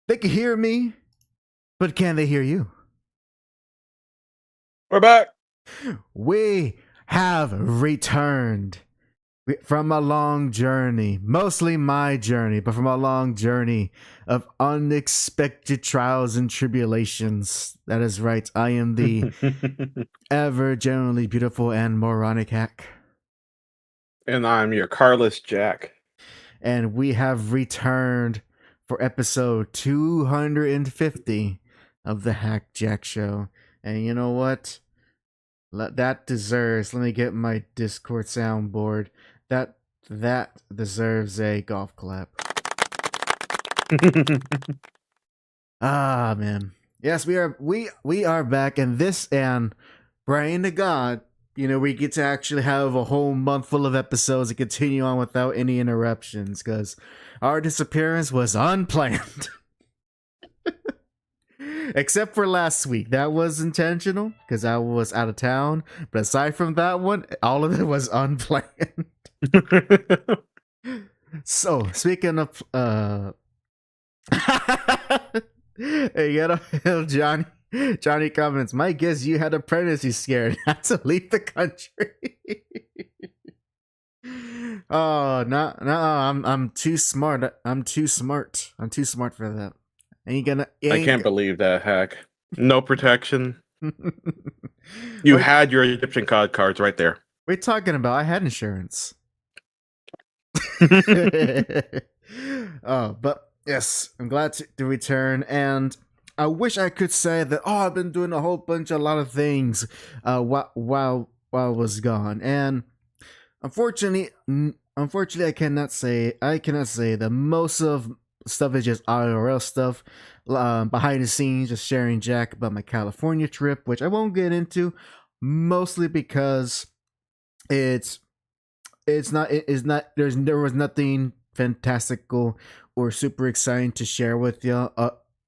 They can hear me, but can they hear you? We're back. We have returned from a long journey, mostly my journey, but from a long journey of unexpected trials and tribulations. That is right. I am the ever generally beautiful and moronic hack. And I'm your carless Jack. And we have returned for episode 250 of the Hack Jack Show. And you know what? That deserves. Let me get my Discord soundboard. That deserves a golf clap. Ah, man. Yes, we are back, and this and praying to God, we get to actually have a whole month full of episodes and continue on without any interruptions because our disappearance was unplanned. Except for last week. That was intentional because I was out of town. But aside from that one, all of it was unplanned. So, speaking of hey, Johnny comments, my guess you had a pregnancy scare and had to leave the country. Oh, no, I'm too smart. I'm too smart for that. I can't believe that, Hack. No protection. You had your Egyptian cod cards right there. What are you talking about? I had insurance. But yes, I'm glad to return, and I wish I could say that. I've been doing a lot of things while I was gone, and unfortunately, I cannot say that most of stuff is just IRL stuff, behind the scenes, just sharing Jack about my California trip, which I won't get into, mostly because there was nothing fantastical or super exciting to share with you,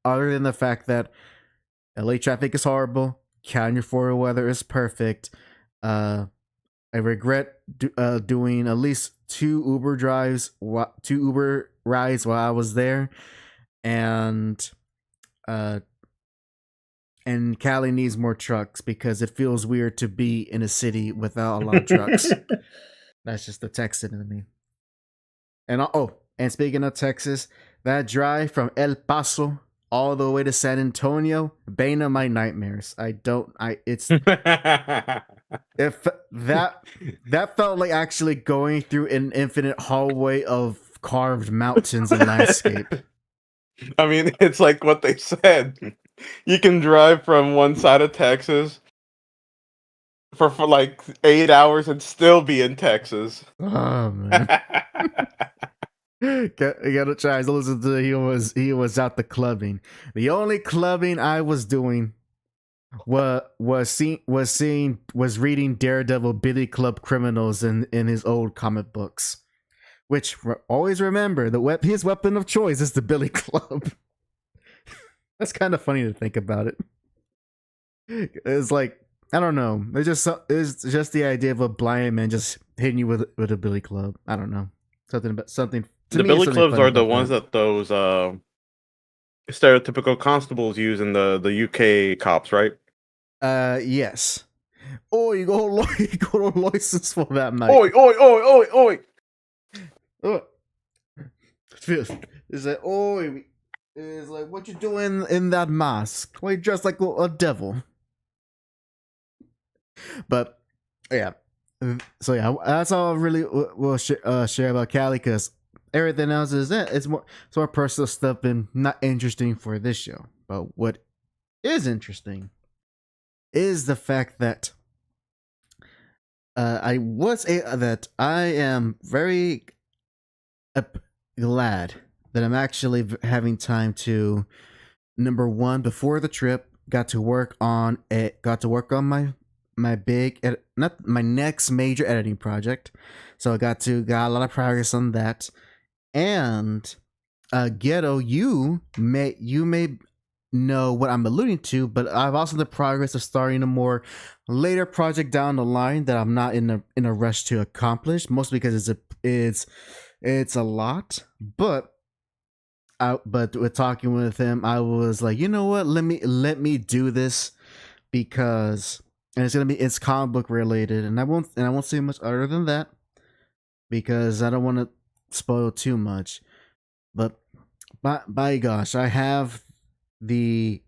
other than the fact that LA traffic is horrible, California weather is perfect. I regret doing at least two Uber rides while I was there, and Cali needs more trucks because it feels weird to be in a city without a lot of trucks. That's just the Texan in me. And and speaking of Texas, that drive from El Paso all the way to San Antonio, bane of my nightmares. If that felt like actually going through an infinite hallway of carved mountains and landscape. I mean, it's like what they said. You can drive from one side of Texas for like 8 hours and still be in Texas. Oh man. You gotta try to listen to he was out the clubbing. The only clubbing I was doing was reading Daredevil Billy Club Criminals in his old comic books. Which always remember his weapon of choice is the Billy Club. That's kind of funny to think about it. It's like, I don't know. It's just the idea of a blind man just hitting you with a Billy Club. I don't know. Something. The Billy Clubs are the ones that those stereotypical constables use in the UK cops, right? Yes. Oh, you go license for that, mate. Oi! Is that oi? Is like, what you doing in that mask? Why you dressed like a devil? But yeah, so yeah, that's all I really will share about Cali, because everything else it's more personal stuff and not interesting for this show. But what is interesting is the fact that I am very glad that I'm actually having time to, number one, before the trip, got to work on my next major editing project. So I got a lot of progress on that. And Ghetto, you may know what I'm alluding to, but I've also in the progress of starting a more later project down the line that I'm not in a rush to accomplish, mostly because it's a lot. But but with talking with him, I was like, you know what? Let me do this because, and it's comic book related, and I won't say much other than that because I don't want to spoil too much. But by gosh, I have the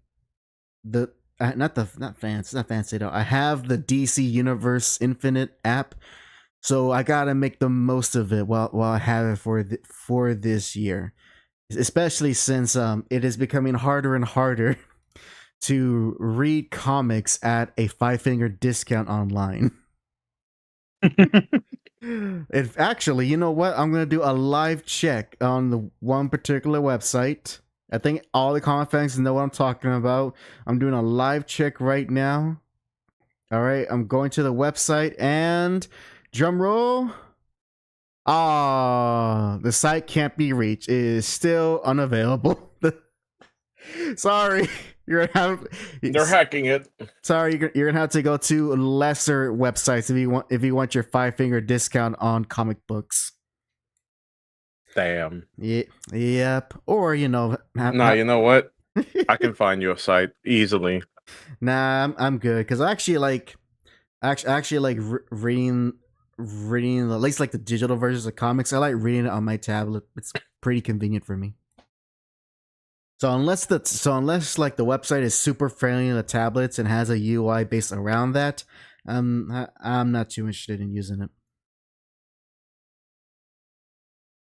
not fancy though. I have the DC Universe Infinite app, so I gotta make the most of it while I have it for this year, especially since it is becoming harder and harder to read comics at a 5 finger discount online. If actually, you know what? I'm gonna do a live check on the one particular website. I think all the comic fans know what I'm talking about. I'm doing a live check right now. All right, I'm going to the website and drum roll. Ah, the site can't be reached. It is still unavailable. Sorry, you're gonna have. They're hacking it. Sorry, you're gonna have to go to lesser websites if you want your 5 finger discount on comic books. Damn. Yeah, yep. Or you know, Nah, you know what? I can find you a site easily. Nah, I'm good because I actually like reading at least like the digital versions of comics. I like reading it on my tablet. It's pretty convenient for me. So unless like the website is super friendly to the tablets and has a UI based around that, I'm not too interested in using it.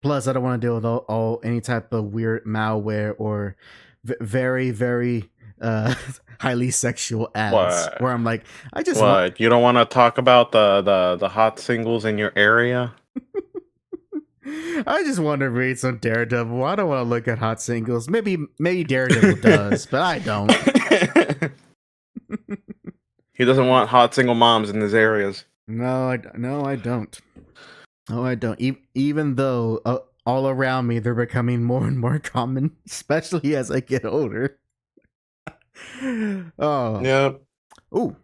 Plus, I don't want to deal with all any type of weird malware or very very highly sexual ads. What? Where I'm like, I just What? You don't want to talk about the hot singles in your area? I just want to read some Daredevil. I don't want to look at hot singles. Maybe Daredevil does, but I don't. He doesn't want hot single moms in his areas. No, I don't. No, I don't. Even though all around me they're becoming more and more common, especially as I get older. Oh yeah. Ooh.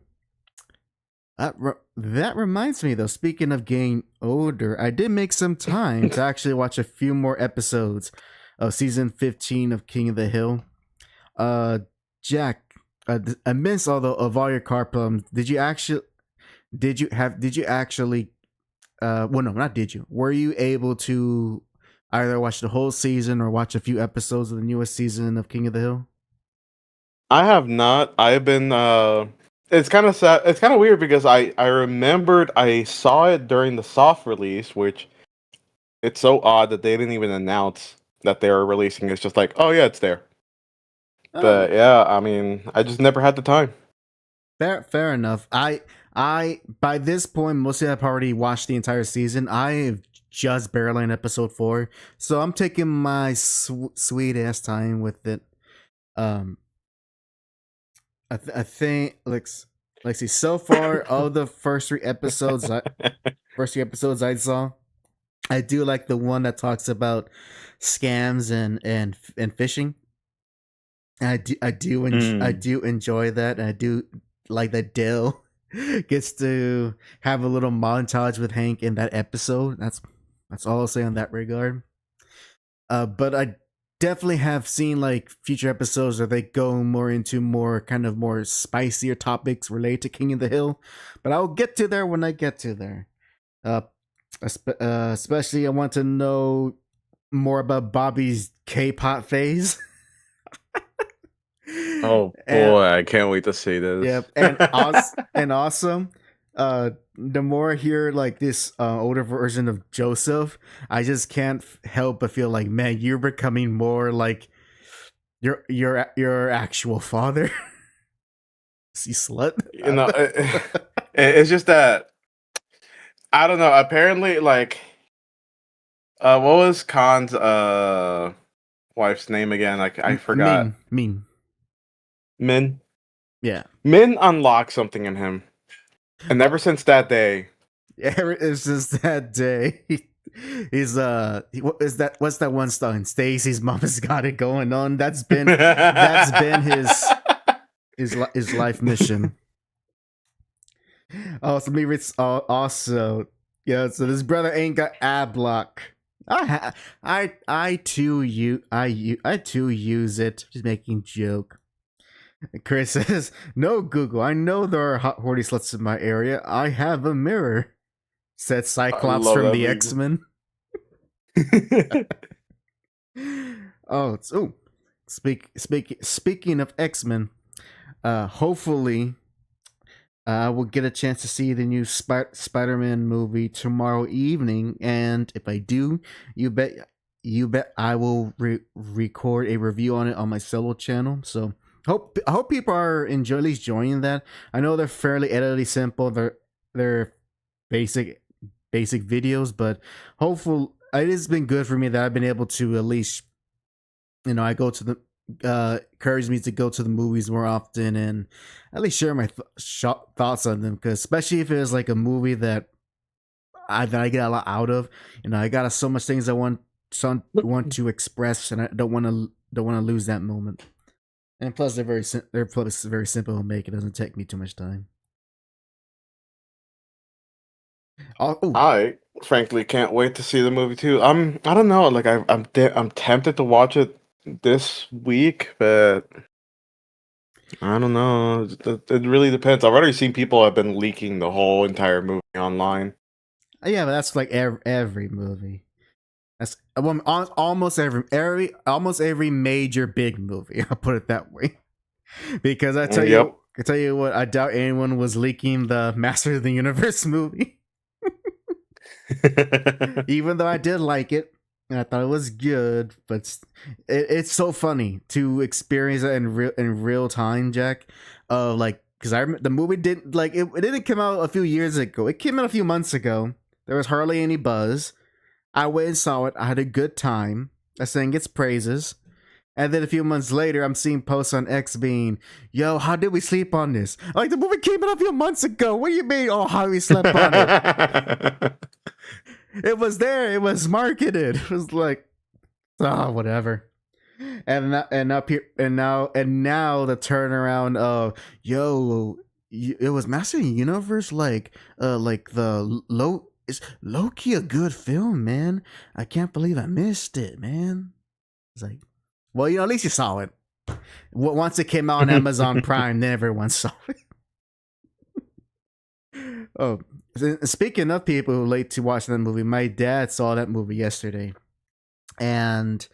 That reminds me though, speaking of getting older, I did make some time to actually watch a few more episodes of season 15 of King of the Hill. Jack, amidst of all your car problems, did you actually well no, not did you. Were you able to either watch the whole season or watch a few episodes of the newest season of King of the Hill? I have not. I've been it's kind of sad. It's kind of weird because I remembered I saw it during the soft release, which it's so odd that they didn't even announce that they were releasing. It's just like, oh yeah, it's there. But yeah, I mean, I just never had the time. Fair enough. I by this point mostly I've already watched the entire season. I've just barely in episode 4, so I'm taking my sweet ass time with it. I think let's see. So far, all the first three episodes I saw, I do like the one that talks about scams and phishing. I do enjoy that. And I do like that Dale gets to have a little montage with Hank in that episode. That's all I'll say on that regard. But I definitely have seen like future episodes where they go more into more spicier topics related to King of the Hill. But I'll get to there when I get to there. Especially I want to know more about Bobby's K-pop phase. Oh boy, I can't wait to see this. Yep, and awesome. The more I hear like this older version of Joseph, I just can't help but feel like, man, you're becoming more like your actual father. See, slut. You know, it's just that I don't know. Apparently, like, what was Khan's wife's name again? Like, I forgot. Min. Yeah. Min unlocked something in him, and ever since that day, it's just that day. He's what's that one song? Stacy's mom has got it going on. That's been his life mission. Oh, so maybe it's also yeah. So this brother ain't got ab block. I too use it. Just making joke. Chris says, "No, Google. I know there are hot horny sluts in my area. I have a mirror." Said I Cyclops love from that the meme. X-Men. Oh, speaking of X-Men, hopefully we'll get a chance to see the new Spider-Man movie tomorrow evening, and if I do, you bet I will record a review on it on my solo channel. So I hope people are at least enjoying that. I know they're fairly edited simple. They're basic videos, but hopeful it has been good for me that I've been able to at least, I go to the encourages me to go to the movies more often and at least share my thoughts on them, because especially if it was like a movie that I get a lot out of. I got so much things I want to express, and I don't want to lose that moment. And plus, they're plus very simple to make. It doesn't take me too much time. Oh, I frankly can't wait to see the movie too. I don't know, like I'm tempted to watch it this week, but I don't know. It really depends. I've already seen people have been leaking the whole entire movie online. yeah, but that's like every movie. That's almost every major big movie. I'll put it that way. Because Yep. I tell you what, I doubt anyone was leaking the Master of the Universe movie. Even though I did like it and I thought it was good, but it's so funny to experience it in real time, Jack. Like, because the movie didn't it didn't come out a few years ago. It came out a few months ago. There was hardly any buzz. I went and saw it. I had a good time. I sang its praises. And then a few months later, I'm seeing posts on X being, "Yo, how did we sleep on this?" Like, the movie came out a few months ago. What do you mean? Oh, how we slept on it? It was there. It was marketed. It was like, whatever. And now the turnaround of, yo, it was Master of the Universe, like the low is low key a good film, man. I can't believe I missed it, man. It's like, well, at least you saw it. Once it came out on Amazon Prime, then everyone saw it. Oh, speaking of people who late to watch that movie, my dad saw that movie yesterday, and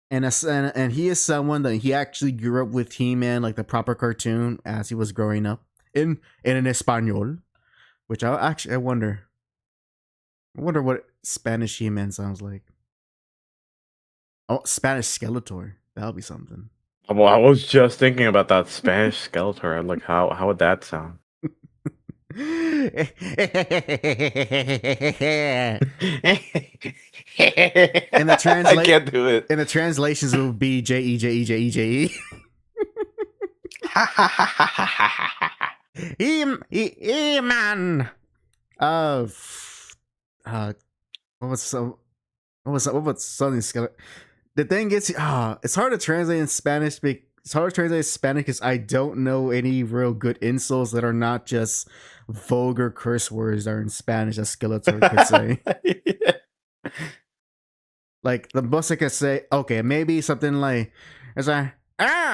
and he is someone that he actually grew up with He-Man, like the proper cartoon, as he was growing up in an Espanol, which I wonder what Spanish He-Man sounds like. Oh, Spanish Skeletor, that'll be something. Well, I was just thinking about that Spanish Skeletor. Like, how would that sound? In the I can't do it. in the translations, it would be JEJEJEJE. Man. Uh, uh, what was so? What was something skeleton? The thing is, it's hard to translate in Spanish. It's hard to translate in Spanish because I don't know any real good insults that are not just vulgar curse words that are in Spanish that Skeletor could say. Yeah. Like, the most I could say, okay, maybe something like, it's like,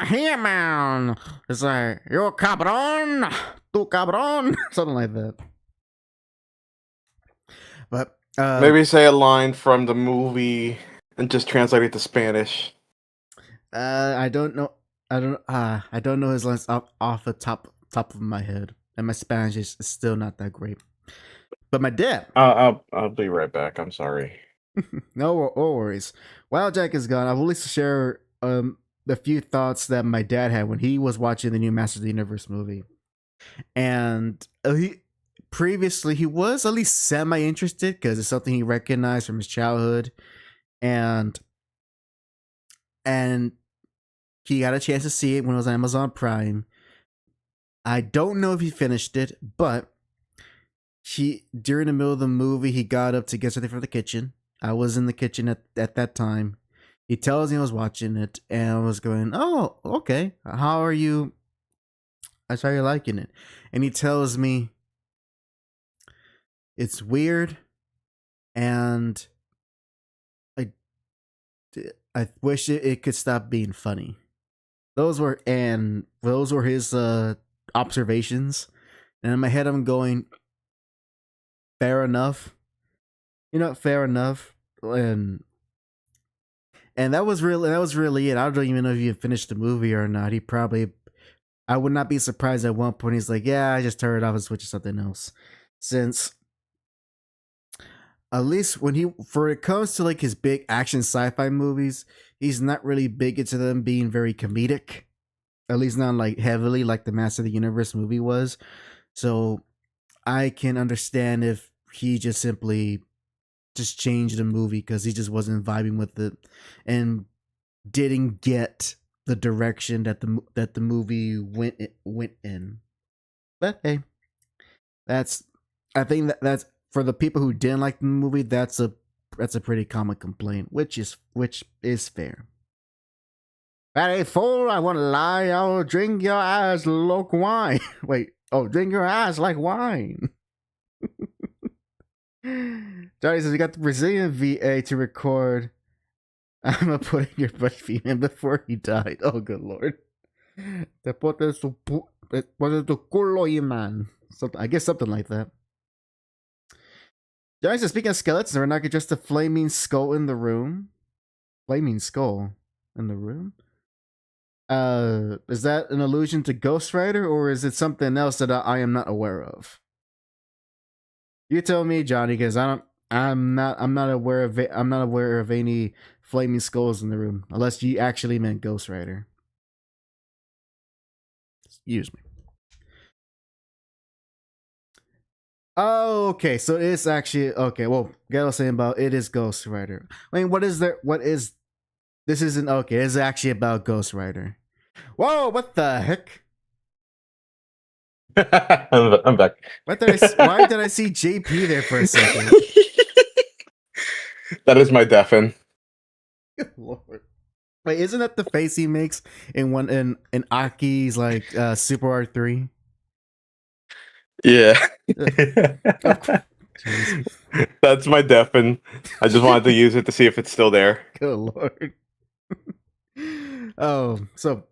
here, man. It's like, yo, cabron, tu cabron, something like that. But Maybe say a line from the movie and just translate it to Spanish. I don't know. I don't know his lines off the top of my head, and my Spanish is still not that great. But my dad, I'll be right back. I'm sorry. no worries. While Jack is gone, I will at least share the few thoughts that my dad had when he was watching the new Master of the Universe movie, and he was at least semi interested because it's something he recognized from his childhood, and he got a chance to see it when it was on Amazon Prime. I don't know if he finished it, but during the middle of the movie, he got up to get something from the kitchen. I was in the kitchen at that time. He tells me I was watching it, and I was going, "Oh, okay. How are you? I saw you liking it." And he tells me it's weird, and I wish it could stop being funny. Those were his observations, and in my head I'm going, fair enough. Fair enough, and that was really it. I don't even know if he finished the movie or not. I would not be surprised at one point he's like, yeah, I just turned it off and switched to something else, since at least when it comes to like his big action sci-fi movies, he's not really big into them being very comedic. At least not like heavily like the Master of the Universe movie was. So I can understand if he just simply just changed the movie because he just wasn't vibing with it and didn't get the direction that the movie went in. But hey, I think that's for the people who didn't like the movie. That's a pretty common complaint, which is fair. Hey, fool! I want to lie. I'll drink your ass like wine. Wait, drink your ass like wine. Johnny says, you got the Brazilian VA to record. I'm gonna put in your butt in before he died. Oh, good lord. Te pones tu culo, you man. I guess something like that. Johnny says, speaking of skeletons, we're not just a flaming skull in the room. Flaming skull in the room? Is that an allusion to Ghost Rider, or is it something else that I am not aware of? You tell me, Johnny, because I'm not aware of any flaming skulls in the room, unless you actually meant Ghost Rider. Excuse me. Oh, okay. So it's actually okay. Well, Gail was saying about it is Ghost Rider. I mean, what is there? What is this? Isn't okay. It's actually about Ghost Rider. Whoa! What the heck? I'm back. Why did I see JP there for a second? That is my deafen. Good lord. Wait, isn't that the face he makes in Aki's like Super R3? Yeah. That's my deafen. I just wanted to use it to see if it's still there. Good lord. Oh, so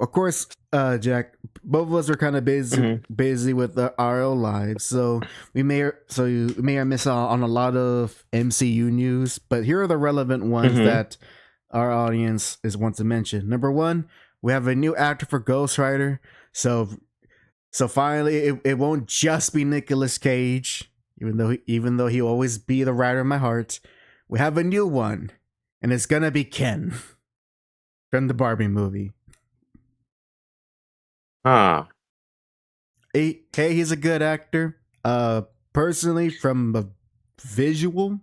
of course, Jack, both of us are kind of busy with our own lives, so you may or miss out on a lot of MCU news. But here are the relevant ones that our audience wants to mention. Number one, we have a new actor for Ghost Rider. So finally, it won't just be Nicolas Cage, even though he'll always be the rider in my heart. We have a new one, and it's gonna be Ken from the Barbie movie. He's a good actor. Personally, from a visual,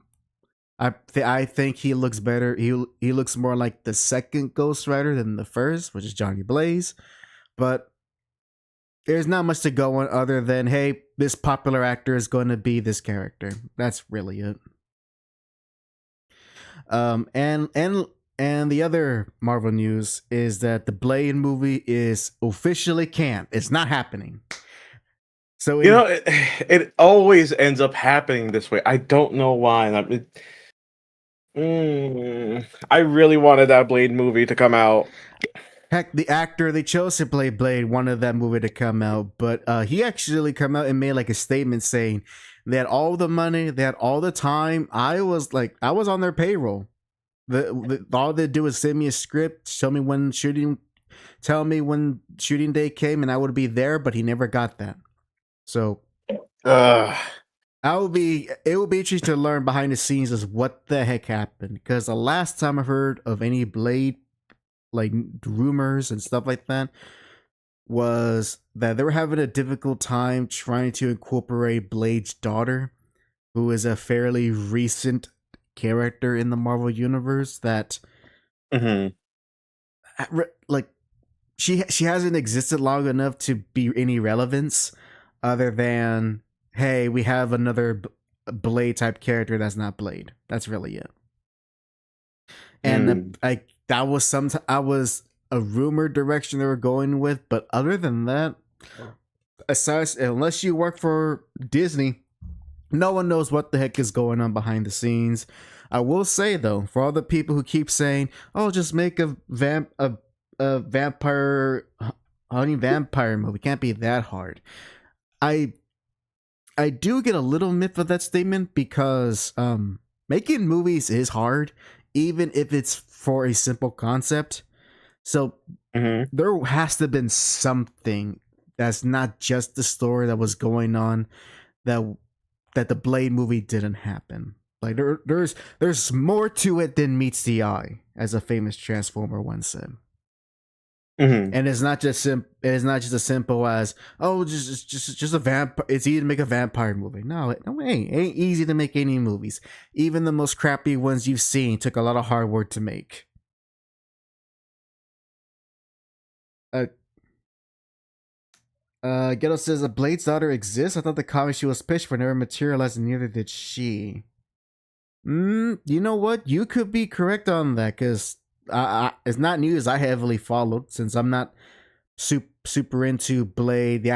I think he looks better. He looks more like the second Ghost Rider than the first, which is Johnny Blaze. But there's not much to go on other than, hey, this popular actor is going to be this character. That's really it. And the other Marvel news is that the Blade movie is officially canned. It's not happening. So it always ends up happening this way. I don't know why. I really wanted that Blade movie to come out. Heck, the actor they chose to play Blade wanted that movie to come out, but he actually come out and made like a statement saying they had all the money, they had all the time. I was on their payroll. All they do is send me a script, tell me when shooting day came, and I would be there. But he never got that. So, it would be interesting to learn behind the scenes as what the heck happened. Because the last time I heard of any Blade like rumors and stuff like that was that they were having a difficult time trying to incorporate Blade's daughter, who is a fairly recent character in the Marvel universe that like she hasn't existed long enough to be any relevance other than, hey, we have another Blade type character that's not Blade. That's really it. And that was a rumored direction they were going with, but other than that, unless you work for Disney, no one knows what the heck is going on behind the scenes. I will say though, for all the people who keep saying, "Oh, just make a vampire honey vampire movie, can't be that hard." I I do get a little myth of that statement because making movies is hard, even if it's for a simple concept. So Hmm. there has to have been something that's not just the story that was going on that the Blade movie didn't happen. Like there's more to it than meets the eye, as a famous Transformer once said. Hmm. And it's not just it's not just as simple as, oh, just a vampire. It's easy to make a vampire movie. No, no, it ain't easy to make any movies. Even the most crappy ones you've seen took a lot of hard work to make. Uh, Ghetto says a Blade's daughter exists. I thought the comic she was pitched for never materialized, and neither did she. You know what? You could be correct on that because it's not news I heavily followed since I'm not super into Blade, the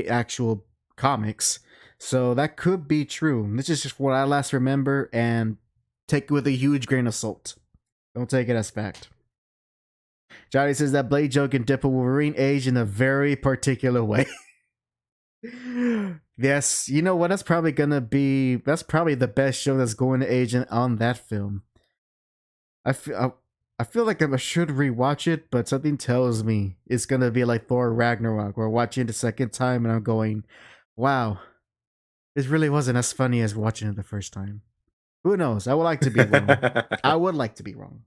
actual comics. So that could be true. This is just what I last remember, and take it with a huge grain of salt. Don't take it as fact. Johnny says that Blade joke and Dipper Wolverine age in a very particular way. Yes, you know what? That's probably the best show that's going to age on that film. I feel like I should rewatch it, but something tells me it's gonna be like Thor Ragnarok, where I'm watching it the second time and I'm going, "Wow, this really wasn't as funny as watching it the first time." Who knows? I would like to be wrong. I would like to be wrong.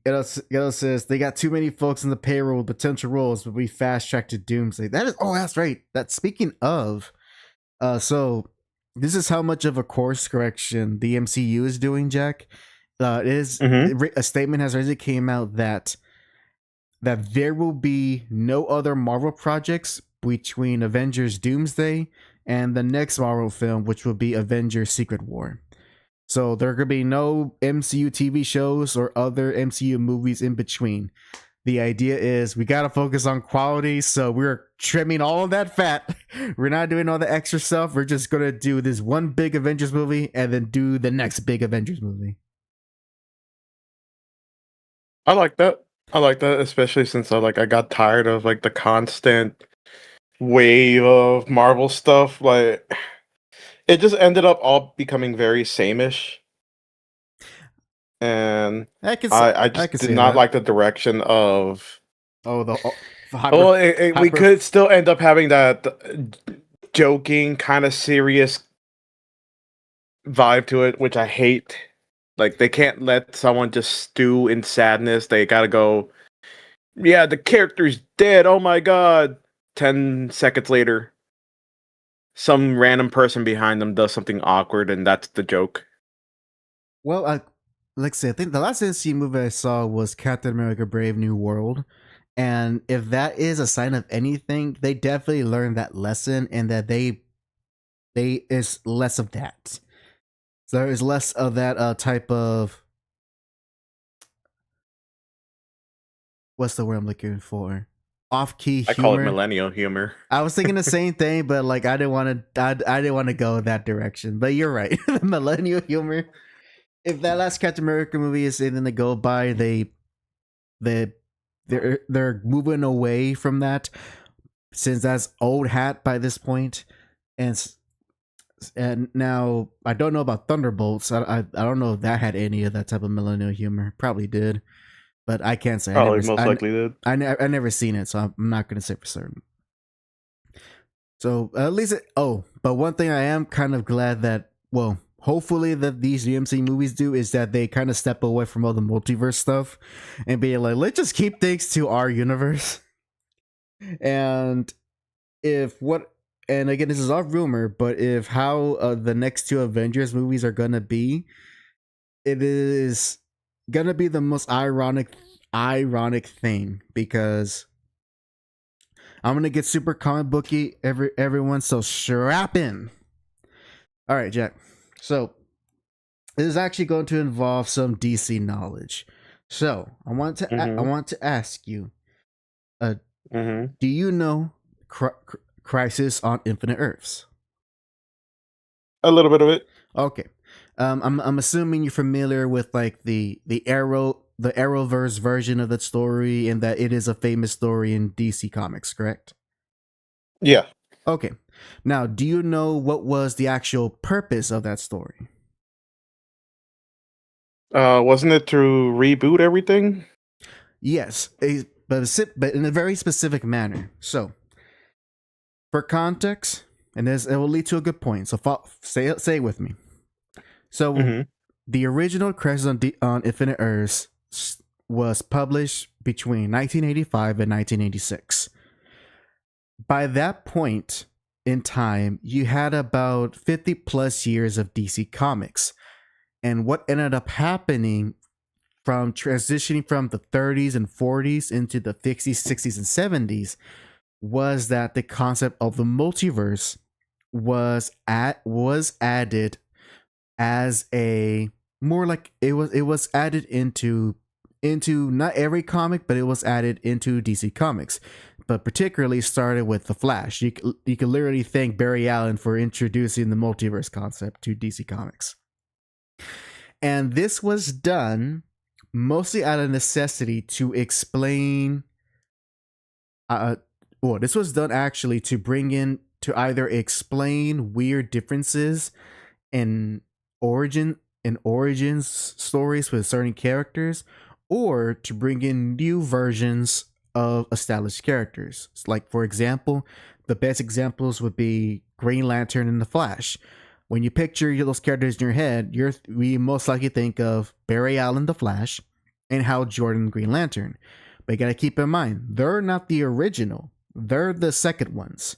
It says they got too many folks in the payroll with potential roles, but we fast tracked to Doomsday. That's right. That speaking of, so this is how much of a course correction the MCU is doing, Jack. It is Hmm. a statement has already came out that there will be no other Marvel projects between Avengers Doomsday and the next Marvel film, which will be Avengers Secret War. So there could be no MCU TV shows or other MCU movies in between. The idea is we got to focus on quality, so we're trimming all of that fat. We're not doing all the extra stuff. We're just going to do this one big Avengers movie and then do the next big Avengers movie. I like that. I like that, especially since I got tired of like the constant wave of Marvel stuff. Like it just ended up all becoming very sameish, and I I just can did see not that. like the direction of. Oh, the Well, we hyper. could still end up having that joking, kind of serious vibe to it, which I hate. Like they can't let someone just stew in sadness. They gotta go. Yeah, the character's dead. Oh my god. 10 seconds later, some random person behind them does something awkward, and that's the joke. Well, like I said, I think the last NC movie I saw was Captain America: Brave New World, and if that is a sign of anything, they definitely learned that lesson, and that they is less of that. So there is less of that type of, what's the word I'm looking for? Off key I call it humor. millennial humor. I was thinking the same thing, but like I didn't want to. I didn't want to go that direction. But you're right, the millennial humor. If that last Captain America movie is anything to go by, they they're moving away from that, since that's old hat by this point. And now I don't know about Thunderbolts. I don't know if that had any of that type of millennial humor. Probably did, but I can't say. Probably most likely did. I never seen it, so I'm not gonna say for certain. So at least but one thing I am kind of glad that, well, hopefully that these UMC movies do is that they kind of step away from all the multiverse stuff and be like, let's just keep things to our universe. And if what, and again, this is all rumor, but if how the next two Avengers movies are gonna be, it is gonna be the most ironic thing, because I'm gonna get super comic booky, everyone, so strap in. All right, Jack. So this is actually going to involve some DC knowledge. So I want to ask you, Mm-hmm. do you know Crisis on Infinite Earths? A little bit of it. Okay. I'm assuming you're familiar with like the Arrowverse version of that story, and that it is a famous story in DC Comics, correct? Yeah. Okay. Now, do you know what was the actual purpose of that story? Wasn't it to reboot everything? Yes, but in a very specific manner. So, for context, and this it will lead to a good point. So, say it with me. So, Mm-hmm. the original Crisis on Infinite Earths was published between 1985 and 1986. By that point in time, you had about 50 plus years of DC Comics. And what ended up happening from transitioning from the 30s and 40s into the 50s, 60s, and 70s was that the concept of the multiverse was added as a more like it was added into not every comic, but it was added into DC Comics, but particularly started with the Flash. You can literally thank Barry Allen for introducing the multiverse concept to DC Comics, and this was done mostly out of necessity to explain. Well, this was done actually to bring in to either explain weird differences in origins stories with certain characters, or to bring in new versions of established characters. Like, for example, the best examples would be Green Lantern and the Flash. When you picture those characters in your head, we most likely think of Barry Allen the Flash and Hal Jordan Green Lantern. But you gotta keep in mind, they're not the original. They're the second ones.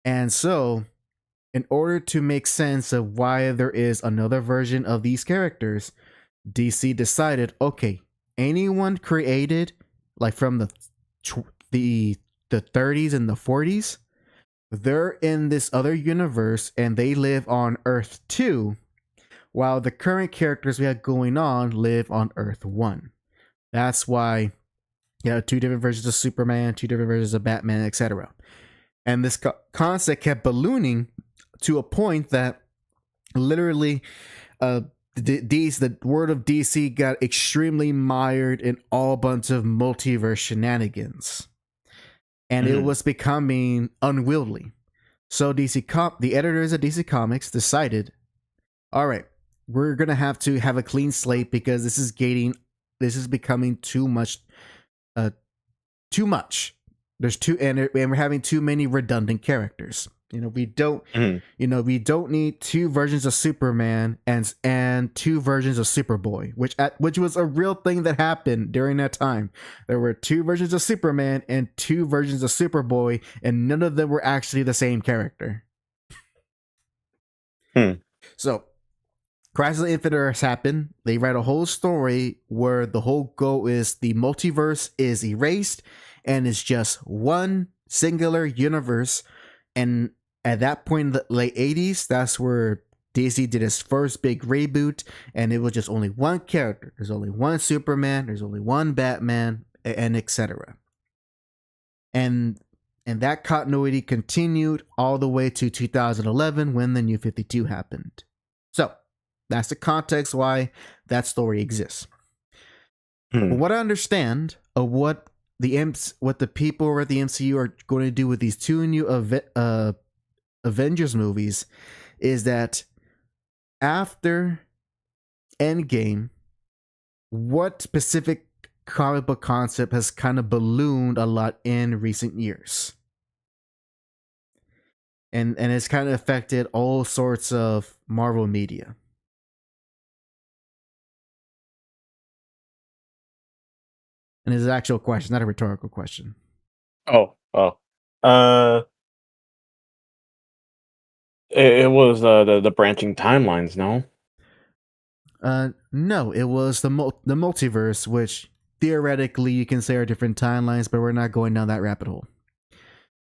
And so, in order to make sense of why there is another version of these characters, DC decided, okay, anyone created like from the the 30s and the 40s, they're in this other universe and they live on Earth 2, while the current characters we have going on live on Earth 1. That's why you know two different versions of Superman, two different versions of Batman, etc. And this concept kept ballooning to a point that literally the word of DC got extremely mired in all bunch of multiverse shenanigans, and it Mm-hmm. was becoming unwieldy. So the editors of DC Comics decided, all right, we're gonna have to have a clean slate because this is becoming too much, too much. And we're having too many redundant characters. Mm-hmm. We don't need two versions of Superman and two versions of Superboy, which was a real thing that happened during that time. There were two versions of Superman and two versions of Superboy, and none of them were actually the same character. Hmm. So, Crisis on Infinite Earths happened. They write a whole story where the whole goal is the multiverse is erased and it's just one singular universe. And at that point in the late 80s, that's where DC did its first big reboot, and it was just only one character. There's only one Superman, there's only one Batman, and etc. And that continuity continued all the way to 2011 when the New 52 happened. So, that's the context why that story exists. Hmm. But what I understand of what the people over at the MCU are going to do with these two new Avengers movies is that after Endgame, what specific comic book concept has kind of ballooned a lot in recent years? And it's kind of affected all sorts of Marvel media. And it's an actual question, not a rhetorical question. Oh. Uh, it was the branching timelines. No. No, it was the multiverse, which theoretically you can say are different timelines, but we're not going down that rabbit hole.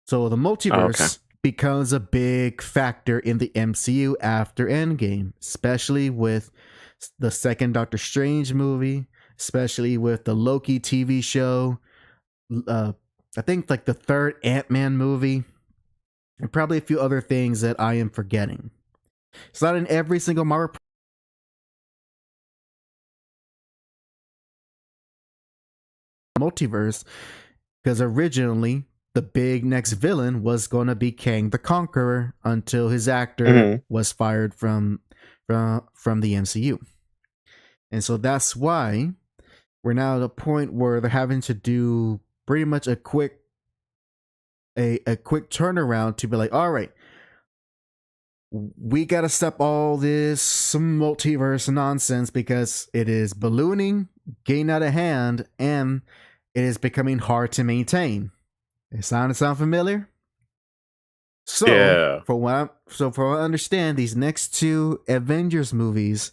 So the Oh, okay. multiverse becomes a big factor in the MCU after Endgame, especially with the second Doctor Strange movie, especially with the Loki TV show. I think like the third Ant-Man movie, and probably a few other things that I am forgetting. It's not in every single Marvel multiverse, because originally the big next villain was going to be Kang the Conqueror until his actor Mhm. was fired from the MCU. And so that's why we're now at a point where they're having to do pretty much a quick turnaround to be like, all right, we gotta stop all this multiverse nonsense because it is ballooning, getting out of hand, and it is becoming hard to maintain. It sound familiar? So Yeah. for what I understand, these next two Avengers movies,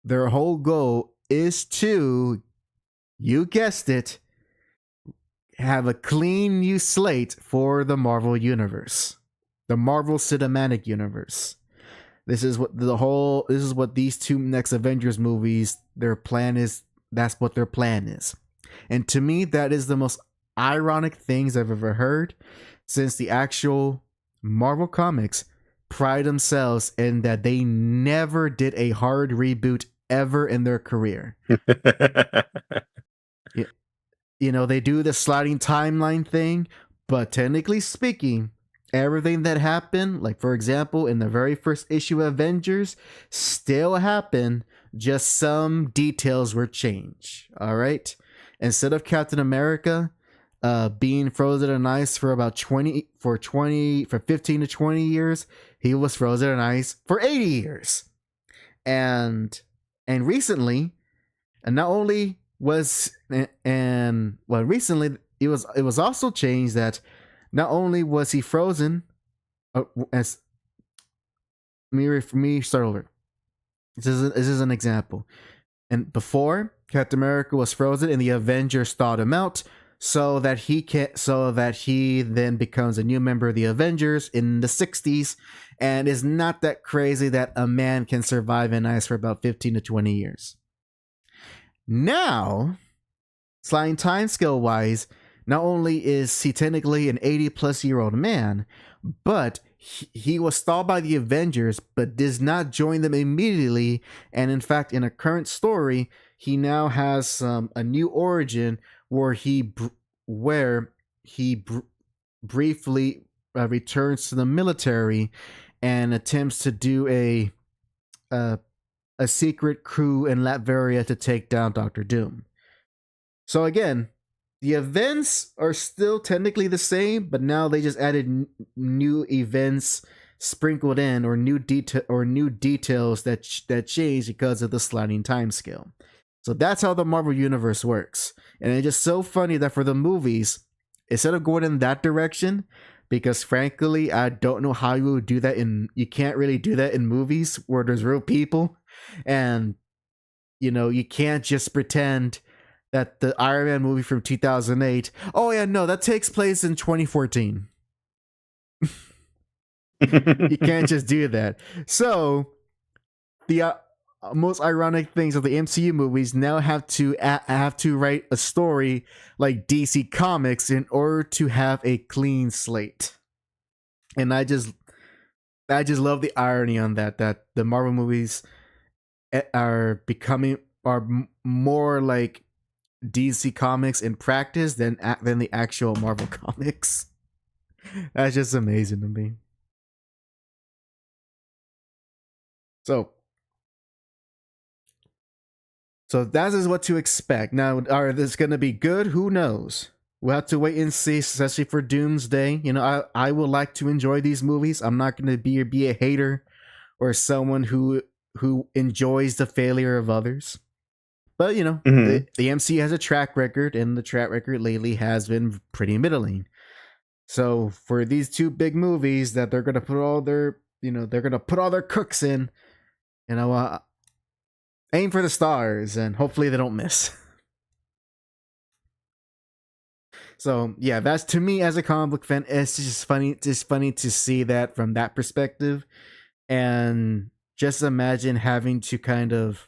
their whole goal is to, you guessed it, have a clean new slate for the Marvel universe, the Marvel Cinematic Universe. This is what these two next Avengers movies, their plan is. That's what their plan is. And to me, that is the most ironic things I've ever heard, since the actual Marvel comics pride themselves in that they never did a hard reboot ever in their career. You know, they do the sliding timeline thing, but technically speaking, everything that happened, like for example, in the very first issue of Avengers, still happened, just some details were changed. All right. Instead of Captain America being frozen in ice for about 15 to 20 years, he was frozen in ice for 80 years. And recently, and not only was recently it was also changed that not only was he frozen as me start over. This is an example. And before, Captain America was frozen and the Avengers thawed him out so that he then becomes a new member of the Avengers in the 60s, and is not that crazy that a man can survive in ice for about 15 to 20 years. Now, sliding time scale wise, not only is he technically an 80-plus-year-old man, but he was stalled by the Avengers, but does not join them immediately. And in fact, in a current story, he now has a new origin where he briefly returns to the military and attempts to do a secret coup in Latveria to take down Doctor Doom. So again, the events are still technically the same, but now they just added new events sprinkled in, or new details that change because of the sliding time scale. So that's how the Marvel universe works, and it's just so funny that for the movies, instead of going in that direction, because frankly, I don't know how you would do that you can't really do that in movies where there's real people, and you can't just pretend that the Iron Man movie from 2008. Oh yeah, no, that takes place in 2014. You can't just do that. So the most ironic things of the MCU movies now have to write a story like DC Comics in order to have a clean slate. And I just love the irony on that the Marvel movies are more like DC Comics in practice than the actual Marvel comics. That's just amazing to me. So that is what to expect. Now, are this going to be good? Who knows? We'll have to wait and see, especially for Doomsday. I would like to enjoy these movies. I'm not going to be a hater or someone who enjoys the failure of others. But Mhm. the MC has a track record, and the track record lately has been pretty middling. So for these two big movies that they're gonna put all their cooks in, aim for the stars, and hopefully they don't miss. So yeah, that's, to me as a comic book fan, it's just funny to see that from that perspective, and just imagine having to kind of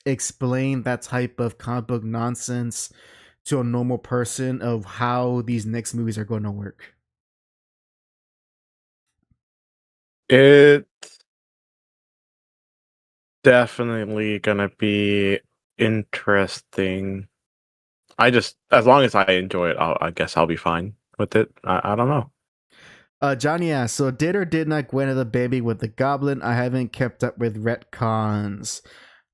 explain that type of comic book nonsense to a normal person of how these next movies are going to work. It definitely gonna be interesting. As long as I enjoy it, I guess I'll be fine with it. I don't know. Johnny asks, so did or did not Gwen have the baby with the goblin? I haven't kept up with retcons.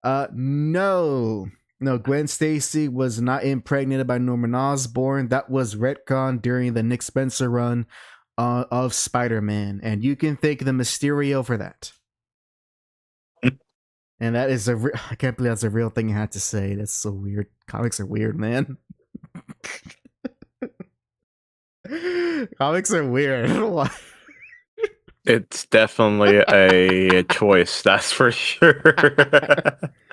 No. No, Gwen Stacy was not impregnated by Norman Osborn. That was retcon during the Nick Spencer run of Spider-Man. And you can thank the Mysterio for that. And that is I can't believe that's a real thing I had to say. That's so weird. Comics are weird, man. Comics are weird. It's definitely a choice, that's for sure.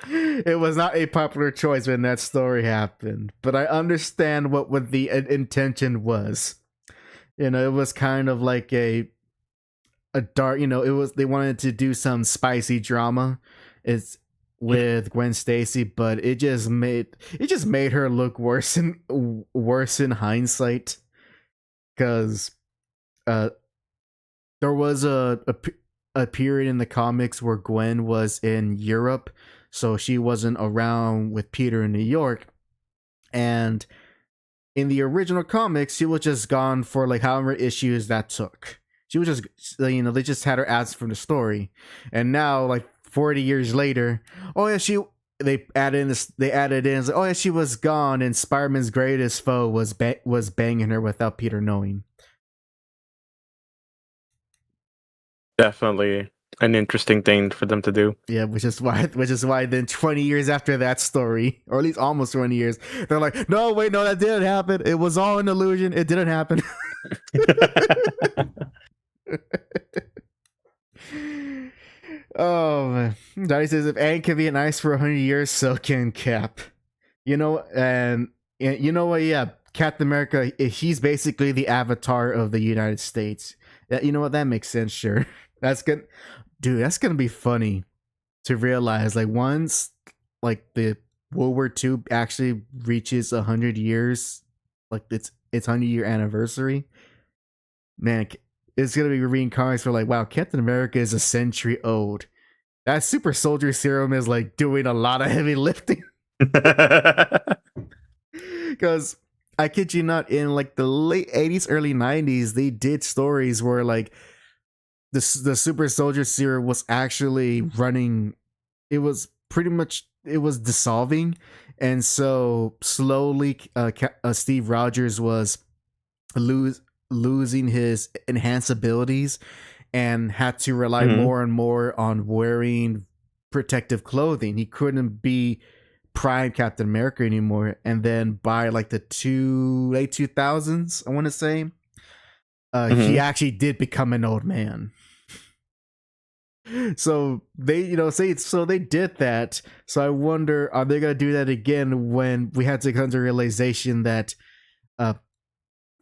It was not a popular choice when that story happened, but I understand what the intention was. You know, it was kind of like a dark. You know, it was they wanted to do some spicy drama. It's with Gwen Stacy, but it just made her look worse in hindsight. Because there was a period in the comics where Gwen was in Europe, so she wasn't around with Peter in New York. And in the original comics, she was just gone for like however issues that took. She was just, you know, they just had her absent from the story. And now, like 40 years later, oh yeah, they added in, like, oh yeah, she was gone, and Spider-Man's greatest foe was banging her without Peter knowing. Definitely an interesting thing for them to do. Yeah, which is why then 20 years after that story, or at least almost 20 years, they're like, no, wait, no, that didn't happen. It was all an illusion. It didn't happen. Oh man. Johnny says, if Anne can be an ice for 100 years, so can Cap. You know, and you know what? Yeah, Captain America, he's basically the avatar of the United States. You know what? That makes sense. Sure. That's good. Dude, that's going to be funny to realize. Like, once like the World War II actually reaches 100 years, like its 100-year anniversary, man, it's going to be reading comics for like, wow, Captain America is a century old. That super soldier serum is like doing a lot of heavy lifting. Because I kid you not, in like the late 80s, early 90s, they did stories where like the super soldier serum was actually running. It was dissolving, and so slowly Steve Rogers was losing his enhanced abilities and had to rely more and more on wearing protective clothing. He couldn't be prime Captain America anymore. And then by like the late 2000s, I want to say, he actually did become an old man. So they, they did that. So I wonder, are they gonna do that again when we had to come to the realization that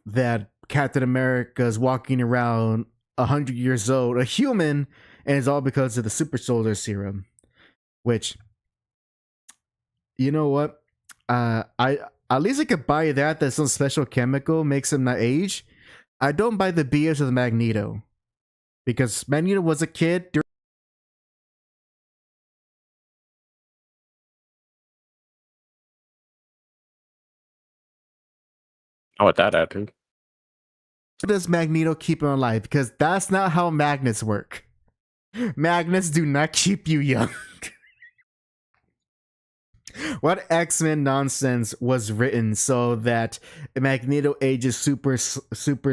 that Captain America is walking around 100 years old, a human, and it's all because of the super soldier serum. Which, you know what? I at least I could buy that some special chemical makes him not age. I don't buy the BS of Magneto, because Magneto was a kid during. Oh, with that attitude. Does Magneto keep him alive? Because that's not how magnets work. Magnets do not keep you young. What X-Men nonsense was written so that Magneto ages super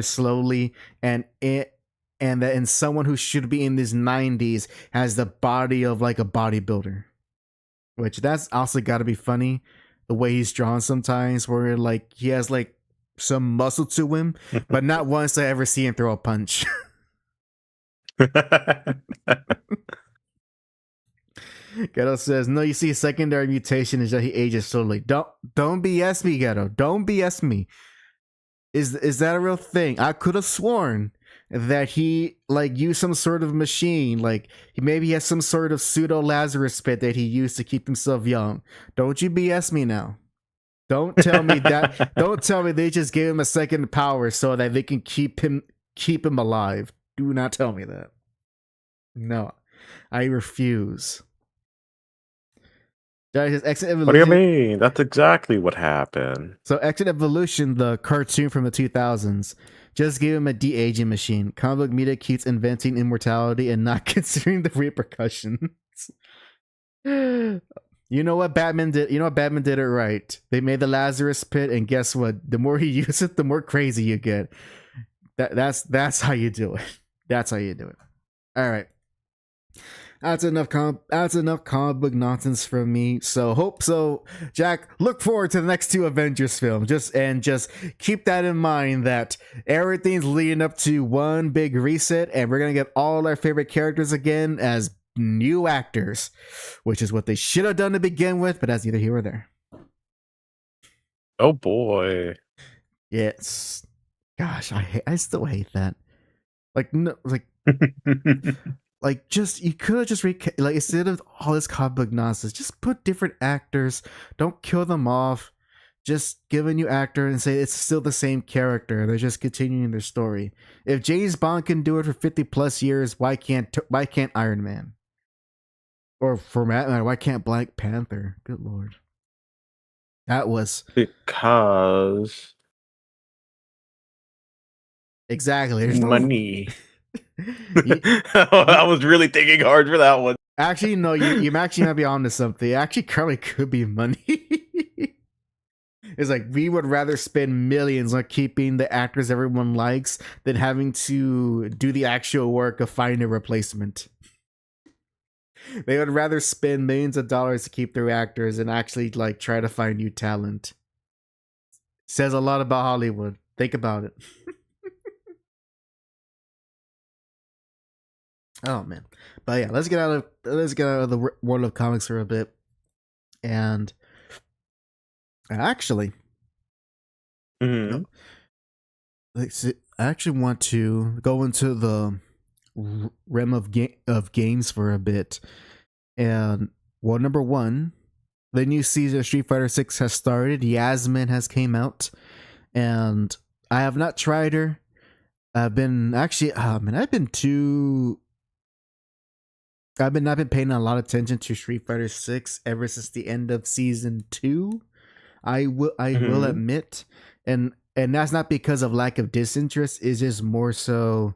slowly, and that in someone who should be in his 90s has the body of like a bodybuilder, which that's also got to be funny the way he's drawn sometimes, where like he has like some muscle to him, but not once I ever see him throw a punch. Ghetto says, no, you see, a secondary mutation is that he ages slowly. Don't BS me, Ghetto. Don't BS me. Is that a real thing? I could have sworn that he like used some sort of machine, like he has some sort of pseudo Lazarus pit that he used to keep himself young. Don't you BS me now. Don't tell me that. Don't tell me they just gave him a second power so that they can keep him alive. Do not tell me that. No, I refuse. Says X-Men What do you Evolution. mean? That's exactly what happened. So X-Men Evolution, the cartoon from the 2000s, just gave him a de-aging machine. Comic book media keeps inventing immortality and not considering the repercussions. You know what Batman did? You know what Batman did it right. They made the Lazarus pit, and guess what? The more you use it, the more crazy you get. That's how you do it. That's how you do it. All right. That's enough comic book nonsense from me. So Jack, look forward to the next two Avengers films. Just keep that in mind that everything's leading up to one big reset, and we're gonna get all our favorite characters again as new actors, which is what they should have done to begin with, but that's neither here or there. Oh boy. Yes. Gosh, I still hate that. Like no, like just you could have just like instead of all this comic book nonsense, just put different actors. Don't kill them off. Just give a new actor and say it's still the same character. They're just continuing their story. If James Bond can do it for 50 plus years, why can't Iron Man? Or for that matter, why can't Black Panther? Good lord. That was because exactly. There's money. I was really thinking hard for that one. Actually, no, you actually might be onto something. It actually probably could be money. It's like we would rather spend millions on keeping the actors everyone likes than having to do the actual work of finding a replacement. They would rather spend millions of dollars to keep their actors and actually like try to find new talent. Says a lot about Hollywood. Think about it. Oh man, but yeah, let's get out of the world of comics for a bit, and actually, Mm-hmm. I actually want to go into the realm of games for a bit, and well, number one, the new season of Street Fighter 6 has started. Yasmin has came out, and I have not tried her. I've been actually, I've not been paying a lot of attention to Street Fighter 6 ever since the end of season 2. I will admit, and that's not because of lack of disinterest. It's just more so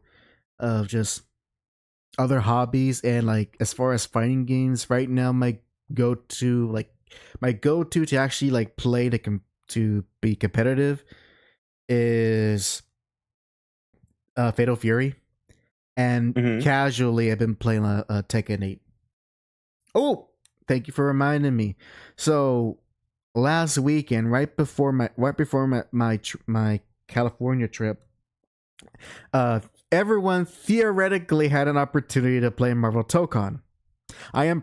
of just other hobbies, and like as far as fighting games right now, my go to to actually like play to be competitive is Fatal Fury. And casually, I've been playing a Tekken 8. Oh, thank you for reminding me. So last weekend, right before my California trip, everyone theoretically had an opportunity to play Marvel Tokon. I can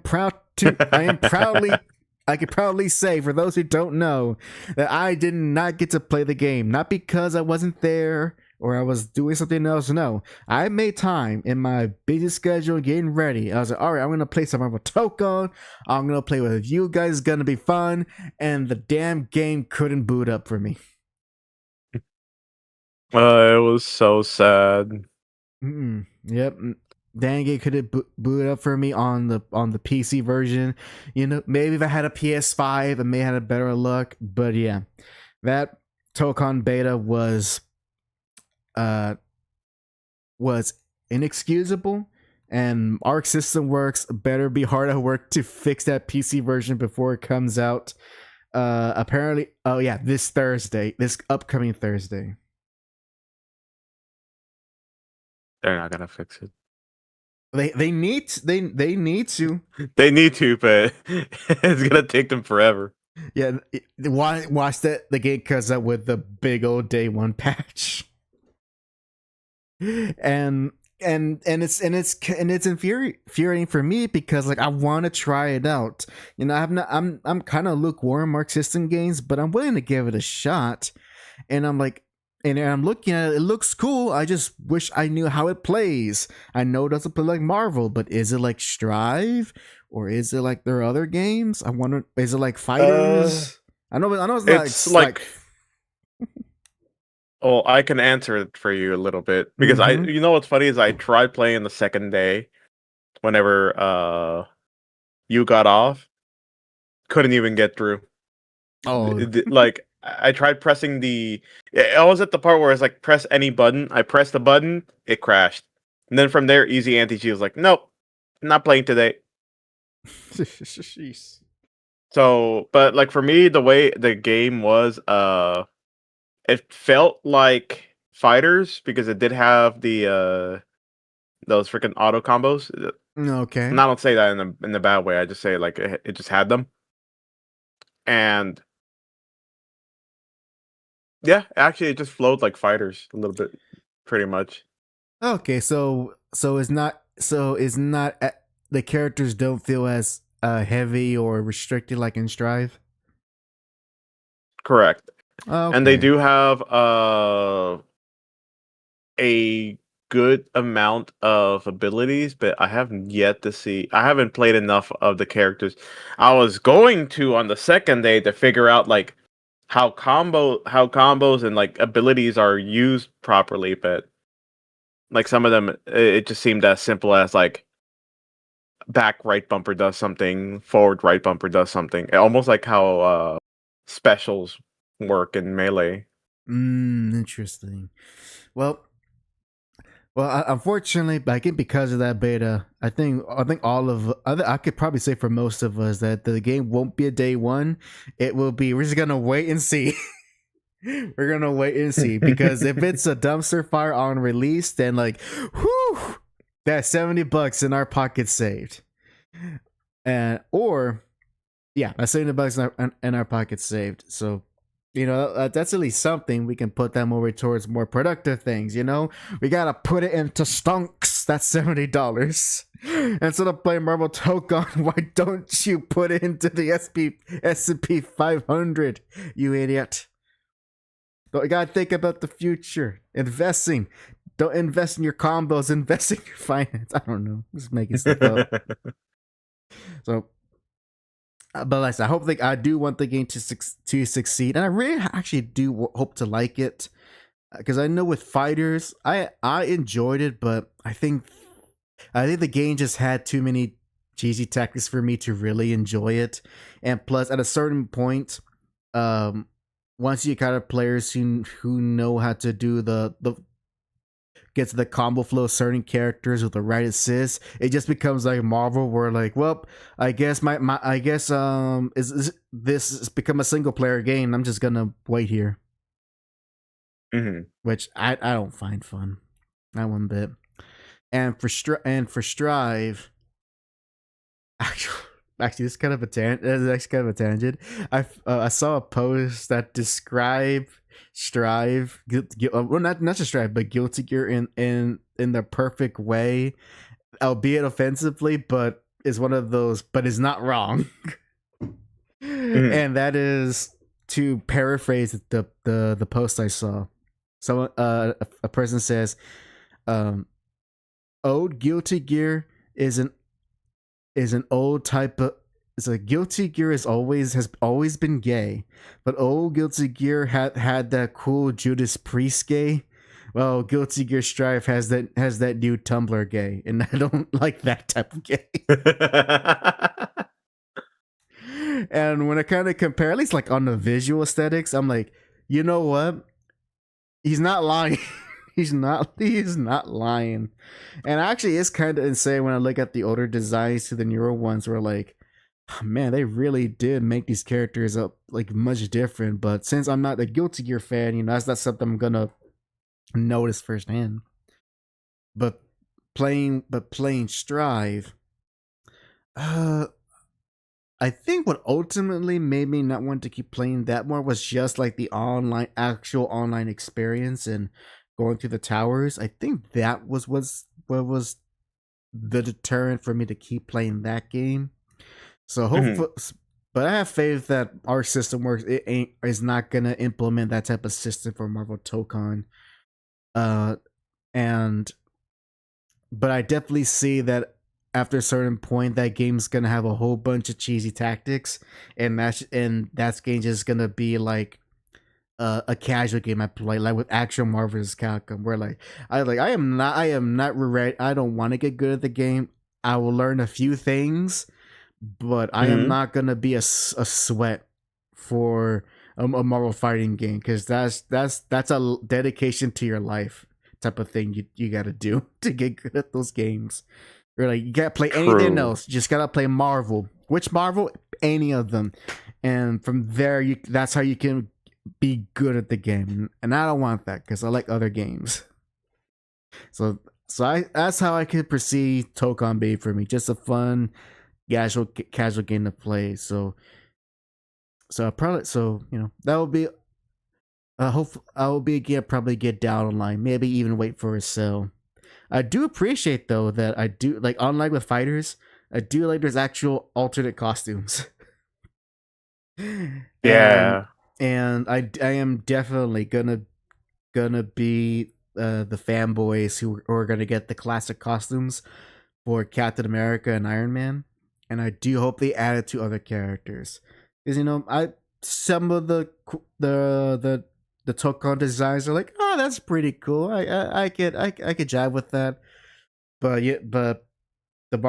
proudly say, for those who don't know, that I did not get to play the game. Not because I wasn't there or I was doing something else. No, I made time in my busy schedule getting ready. I was like, all right, I'm going to play some Marvel Tokon. I'm going to play with you guys. It's going to be fun. And the damn game couldn't boot up for me. It was so sad. Yep. Dang, it couldn't boot up for me on the PC version. You know, maybe if I had a PS5, I may have had a better luck. But yeah, that Tokon beta was inexcusable, and Arc System Works better be hard at work to fix that PC version before it comes out. Apparently, oh yeah, this upcoming Thursday. They're not gonna fix it. They need to. They need to, but it's gonna take them forever. Yeah, watch that the game comes up with the big old day one patch, and it's infuriating for me because like I want to try it out. You know, I'm kind of lukewarm Arc System games, but I'm willing to give it a shot, and I'm like. And I'm looking at it, it looks cool. I just wish I knew how it plays. I know it doesn't play like Marvel, but is it like Strive? Or is it like their other games? I wonder, is it like Fighters? I know it's like Oh, I can answer it for you a little bit. Because you know what's funny is I tried playing the second day whenever you got off. couldn't even get through. Oh, Like I tried pressing the. I was at the part where it's like press any button. I pressed the button, it crashed, and then from there, Easy Anti-Cheat was like, nope, not playing today. jeez. So, but like for me, the way the game was, it felt like fighters because it did have the those freaking auto combos. Okay. And I don't say that in the bad way. I just say like it just had them. And yeah, actually, it just flowed like fighters a little bit, pretty much. Okay, so it's not the characters don't feel as heavy or restricted like in Strive. Correct. Okay. And they do have a good amount of abilities, but I haven't yet to see. I haven't played enough of the characters. I was going to on the second day to figure out like how combos and like abilities are used properly, but like some of them, it just seemed as simple as like back right bumper does something, forward right bumper does something. Almost like how specials work in Melee. Interesting. Well, unfortunately, again, because of that beta, I think all of I could probably say for most of us that the game won't be a day one. It will be. We're just gonna wait and see. We're gonna wait and see because if it's a dumpster fire on release, then like, whew, that's $70 in our pocket saved, and or yeah, that's $70 in our pocket saved. So that's at least something. We can put that more towards more productive things. We gotta put it into stonks. That's $70 instead of playing Marvel Token. Why don't you put it into the S&P 500? You idiot! You gotta think about the future. Investing. Don't invest in your combos. Invest in your finance. I don't know. Just making stuff up. So. But like I hope I do want the game to succeed, and I really actually do hope to like it because I know with fighters, I enjoyed it, but I think the game just had too many cheesy tactics for me to really enjoy it, and plus at a certain point, once you kind of players who know how to do the get to the combo flow of certain characters with the right assist, it just becomes like Marvel where like, well, I guess is this has become a single player game. I'm just gonna wait here. Mm-hmm. Which I don't find fun. Not one bit. And for Strive, actually, this is kind of a tangent. I saw a post that described Strive, well, not just Strive, but Guilty Gear in the perfect way, albeit offensively, but is one of those, but is not wrong. And that is to paraphrase the post I saw. Someone a person says, "Old Guilty Gear is an old type of." It's like Guilty Gear has always been gay, but old Guilty Gear had that cool Judas Priest gay. Well, Guilty Gear Strive has that new Tumblr gay, and I don't like that type of gay. And when I kind of compare, at least like on the visual aesthetics, I'm like, you know what? He's not lying. He is not lying. And actually, it's kind of insane when I look at the older designs to the newer ones. Where like, oh, man, they really did make these characters up like much different. But since I'm not a Guilty Gear fan, that's not something I'm gonna notice firsthand. But playing Strive, I think what ultimately made me not want to keep playing that more was just like the actual online experience and going through the towers. I think that was what was the deterrent for me to keep playing that game. So hopefully, but I have faith that our system works. It is not gonna implement that type of system for Marvel Token. But I definitely see that after a certain point, that game's gonna have a whole bunch of cheesy tactics, and that game just gonna be like a casual game I play, like with actual Marvel vs. Capcom, where I am not ready. I don't want to get good at the game. I will learn a few things, but I am not gonna be a sweat for a Marvel fighting game because that's a dedication to your life type of thing you got to do to get good at those games. You're like you can't play anything True. else. You just gotta play Marvel. Which Marvel? Any of them, and from there that's how you can be good at the game. And I don't want that because I like other games. So that's how I could perceive Tokon being for me. Just a fun, casual game to play. That will be. Hope I will be again probably get down online. Maybe even wait for a sale. I do appreciate though that I do like unlike with fighters. I do like there's actual alternate costumes. Yeah. and I am definitely gonna be the fanboys who are gonna get the classic costumes for Captain America and Iron Man, and I do hope they add it to other characters because some of the Tokon designs are like, oh, that's pretty cool. I could jive with that, but the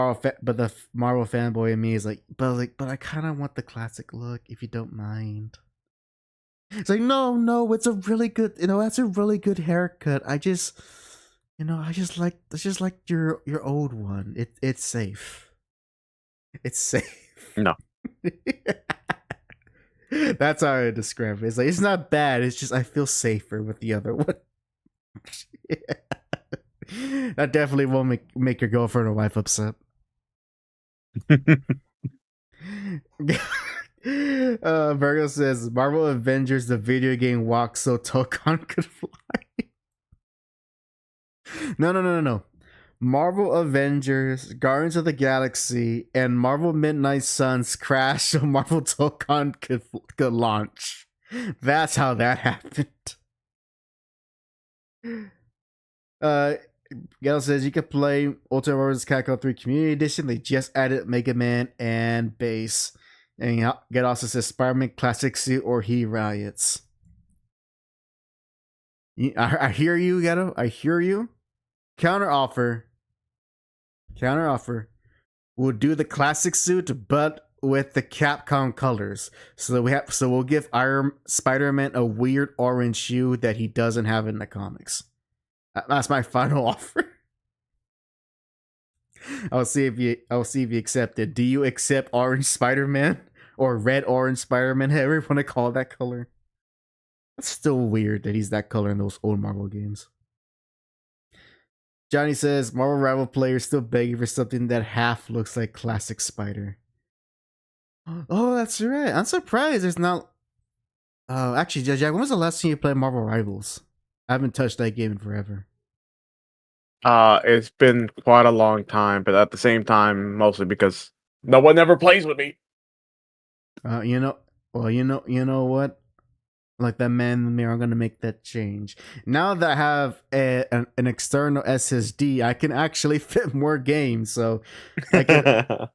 Marvel fanboy in me is like, but I kind of want the classic look if you don't mind. It's like, no, it's a really good, that's a really good haircut. I just like, it's just like your old one. It's safe. It's safe. No. That's how I describe it. It's like, it's not bad. It's just, I feel safer with the other one. That definitely won't make your girlfriend or wife upset. Virgo says Marvel Avengers the video game walks so Tokon could fly. No. Marvel Avengers, Guardians of the Galaxy, and Marvel Midnight Suns crash so Marvel Tokon could launch. That's how that happened. Gail says you could play Ultimate Marvel vs. Capcom 3 Community Edition. They just added Mega Man and Base. And Get also says Spider-Man Classic Suit or He Riots. I hear you, Ghetto. I hear you. Counter offer. We'll do the classic suit, but with the Capcom colors. So we'll give Spider-Man a weird orange shoe that he doesn't have in the comics. That's my final offer. I'll see if you accept it. Do you accept orange Spider-Man or red orange Spider-Man? However you want to call that color. It's still weird that he's that color in those old Marvel games. Johnny says Marvel rival players still begging for something that half looks like classic Spider. Oh, that's right. I'm surprised there's not. Actually, Jack, when was the last time you played Marvel Rivals? I haven't touched that game in forever. It's been quite a long time, but at the same time, mostly because no one ever plays with me. You know what? Like that man in the mirror, I'm gonna make that change. Now that I have an external SSD, I can actually fit more games. So, I can,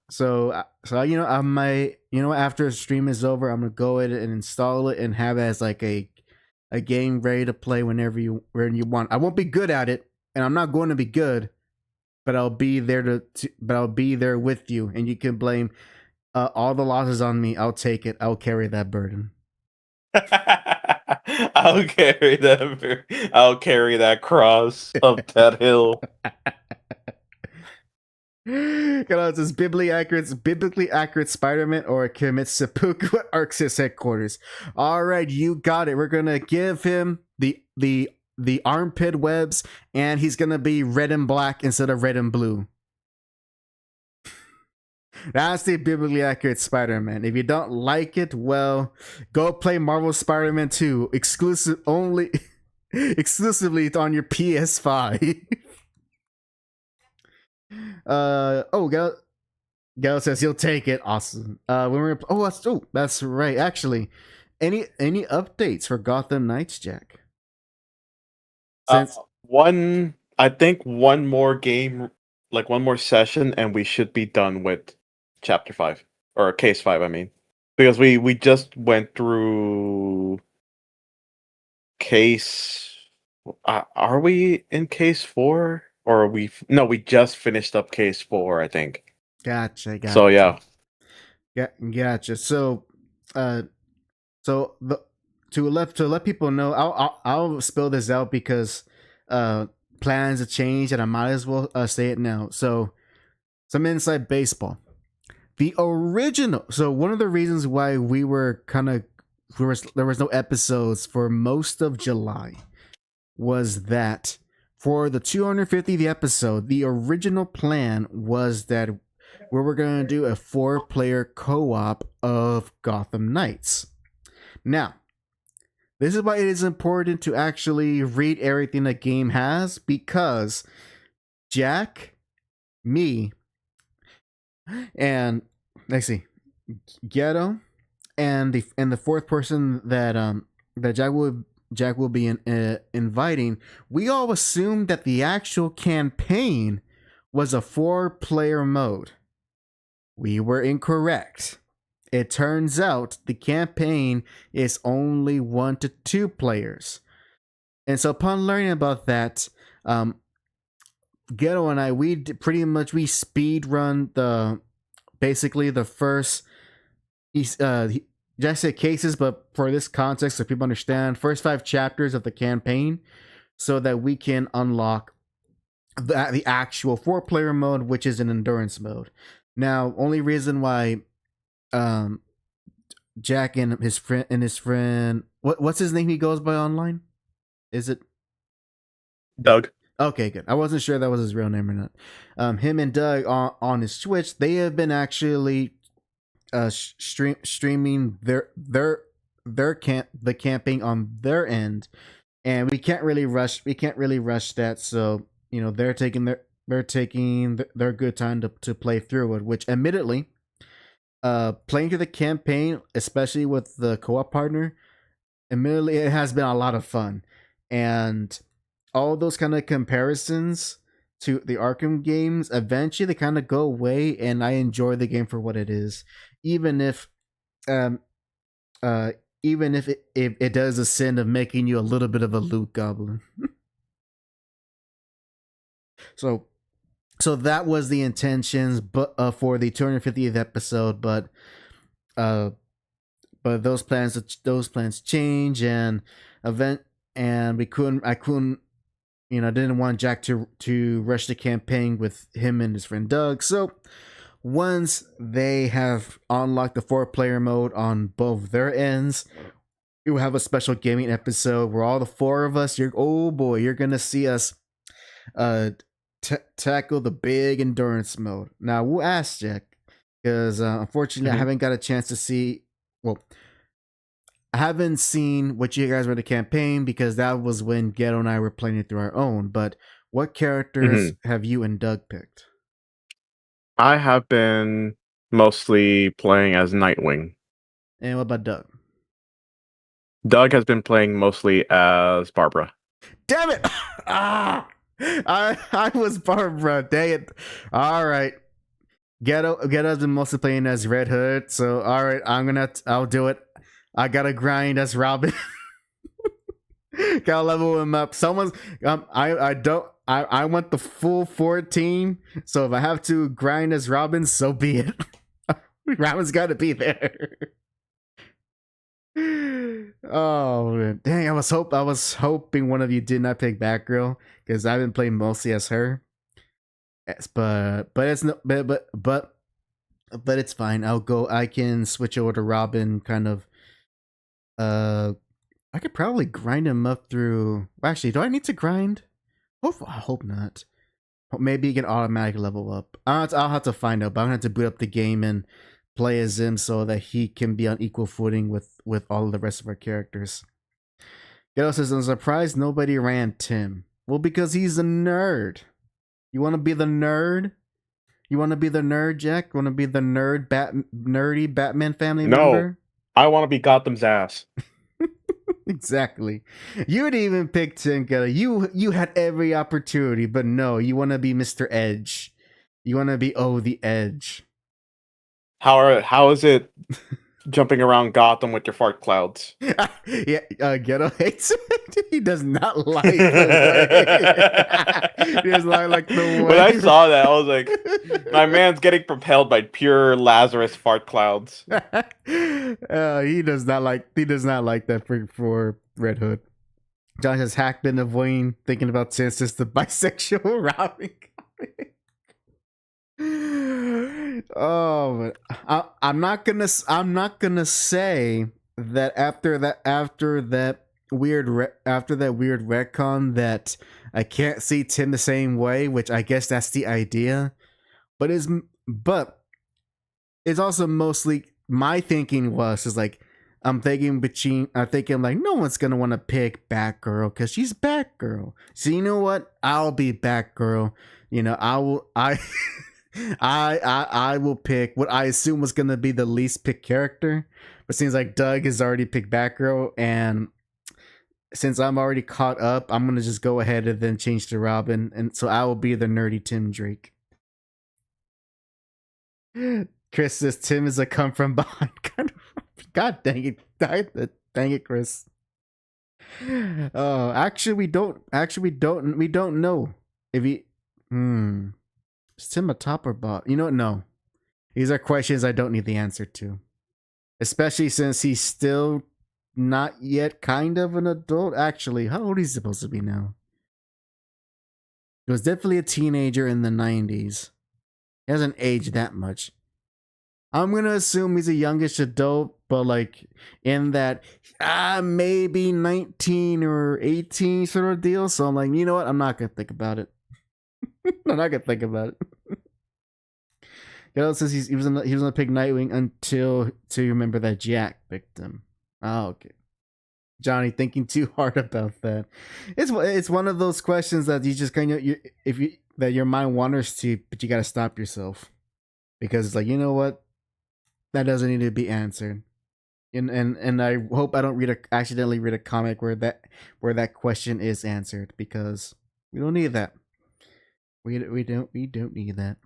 I might, after the stream is over, I'm gonna go ahead and install it and have it as like a game ready to play whenever you want. I won't be good at it, and I'm not going to be good, but I'll be there but I'll be there with you, and you can blame all the losses on me. I'll take it. I'll carry that burden. I'll carry that cross up that hill. Is biblically accurate Spider-Man or commit seppuku at Arxis headquarters. All right, you got it. We're gonna give him the armpit webs, and he's gonna be red and black instead of red and blue. That's the biblically accurate Spider-Man. If you don't like it, well, go play Marvel Spider-Man 2 exclusively on your PS5. Gal says he'll take it. Awesome. That's right. Actually, any updates for Gotham Knights, Jack? I think one more game, like one more session, and we should be done with Chapter 5 or Case 5. I mean, because we just went through Case. Are we in Case 4 or are we? No, we just finished up Case 4. I think. Gotcha. So yeah. Gotcha. So, uh, so the to let people know, I'll spell this out because plans have changed, and I might as well say it now. So, some inside baseball. The original. So one of the reasons why we were kind of there was no episodes for most of July was that for the 250th episode, the original plan was that we were going to do a 4-player co-op of Gotham Knights. Now, this is why it is important to actually read everything the game has, because Jack, me, and let's see, Ghetto, and the fourth person that Jack will be inviting, we all assumed that the actual campaign was a 4-player mode. We were incorrect. It turns out the campaign is only 1 to 2 players. And so upon learning about that, Ghetto and I, we speed run basically the first Jack said cases, but for this context, so people understand, first 5 chapters of the campaign, so that we can unlock the actual 4-player mode, which is an endurance mode. Now, only reason why Jack and his friend, what's his name he goes by online? Is it Doug? Okay, good. I wasn't sure that was his real name or not. Him and Doug on his Twitch, they have been actually streaming the camping on their end, and we can't really rush that. So they're taking their good time to play through it. Which, admittedly, playing through the campaign, especially with the co-op partner, admittedly it has been a lot of fun, and all those kind of comparisons to the Arkham games, eventually they kind of go away, and I enjoy the game for what it is, even if it does a sin of making you a little bit of a loot goblin. So that was the intentions, but for the 250th episode, but those plans change, and I couldn't. I didn't want Jack to rush the campaign with him and his friend Doug. So once they have unlocked the 4-player mode on both their ends, we will have a special gaming episode where all the 4 of us, you're going to see us tackle the big endurance mode. Now, we'll ask Jack, because unfortunately I haven't got a chance to see, I haven't seen what you guys were in the campaign, because that was when Ghetto and I were playing it through our own. But what characters have you and Doug picked? I have been mostly playing as Nightwing. And what about Doug? Doug has been playing mostly as Barbara. Damn it! I was Barbara. Dang it! All right. Ghetto's been mostly playing as Red Hood. So all right, I'll do it. I gotta grind as Robin. Gotta level him up. Someone's I want the full 14. So if I have to grind as Robin, so be it. Robin's gotta be there. Oh man. Dang, I was hoping one of you did not pick Batgirl, because I've been playing mostly as her. But it's no but it's fine. I can switch over to Robin kind of. I could probably grind him up through. Actually, do I need to grind? I hope not. Maybe he can automatically level up. I'll have to find out. But I'm gonna have to boot up the game and play as him so that he can be on equal footing with all of the rest of our characters. Ghetto says, "I'm surprised nobody ran Tim." Well, because he's a nerd. You want to be the nerd? You want to be the nerd, Jack? You want to be the nerdy Batman family member? I want to be Gotham's ass. Exactly. You would even pick Tim Keller. You had every opportunity, but no, you want to be Mr. Edge. You want to be the Edge. How is it jumping around Gotham with your fart clouds. Yeah, Ghetto hates it. He does not like the way. He does not like the When I way. saw that, I was like, my man's getting propelled by pure Lazarus fart clouds. He does not like. He does not like that for Red Hood. Josh has hacked been avoiding thinking about Tim since the bisexual robbing. Oh, I'm not gonna say that after that weird retcon that I can't see Tim the same way, which I guess that's the idea. But it's also mostly my thinking is like I'm thinking like no one's gonna want to pick Batgirl because she's Batgirl. So you know what? I'll be Batgirl. You know, I will pick what I assume was gonna be the least picked character, but seems like Doug has already picked Batgirl, and since I'm already caught up, I'm gonna just go ahead and then change to Robin, and so I will be the nerdy Tim Drake. Chris says Tim is a come from behind kind of. God dang it! Dang it, Chris. Oh, actually, we don't know if he. Is Tim a top or bot? You know what? No. These are questions I don't need the answer to. Especially since he's still not yet kind of an adult. Actually, how old is he supposed to be now? He was definitely a teenager in the 90s. He hasn't aged that much. I'm going to assume he's a youngish adult, but like in that maybe 19 or 18 sort of deal. So I'm like, you know what? I'm not going to think about it. I'm not gonna think about it. Ghetto says he was gonna pick Nightwing until to remember that JAC picked him. Oh, okay. Johnny thinking too hard about that. It's one of those questions that you just kind of that your mind wanders to, but you gotta stop yourself because it's like, you know what, that doesn't need to be answered. And I hope I don't accidentally read a comic where that question is answered because we don't need that. We don't need that.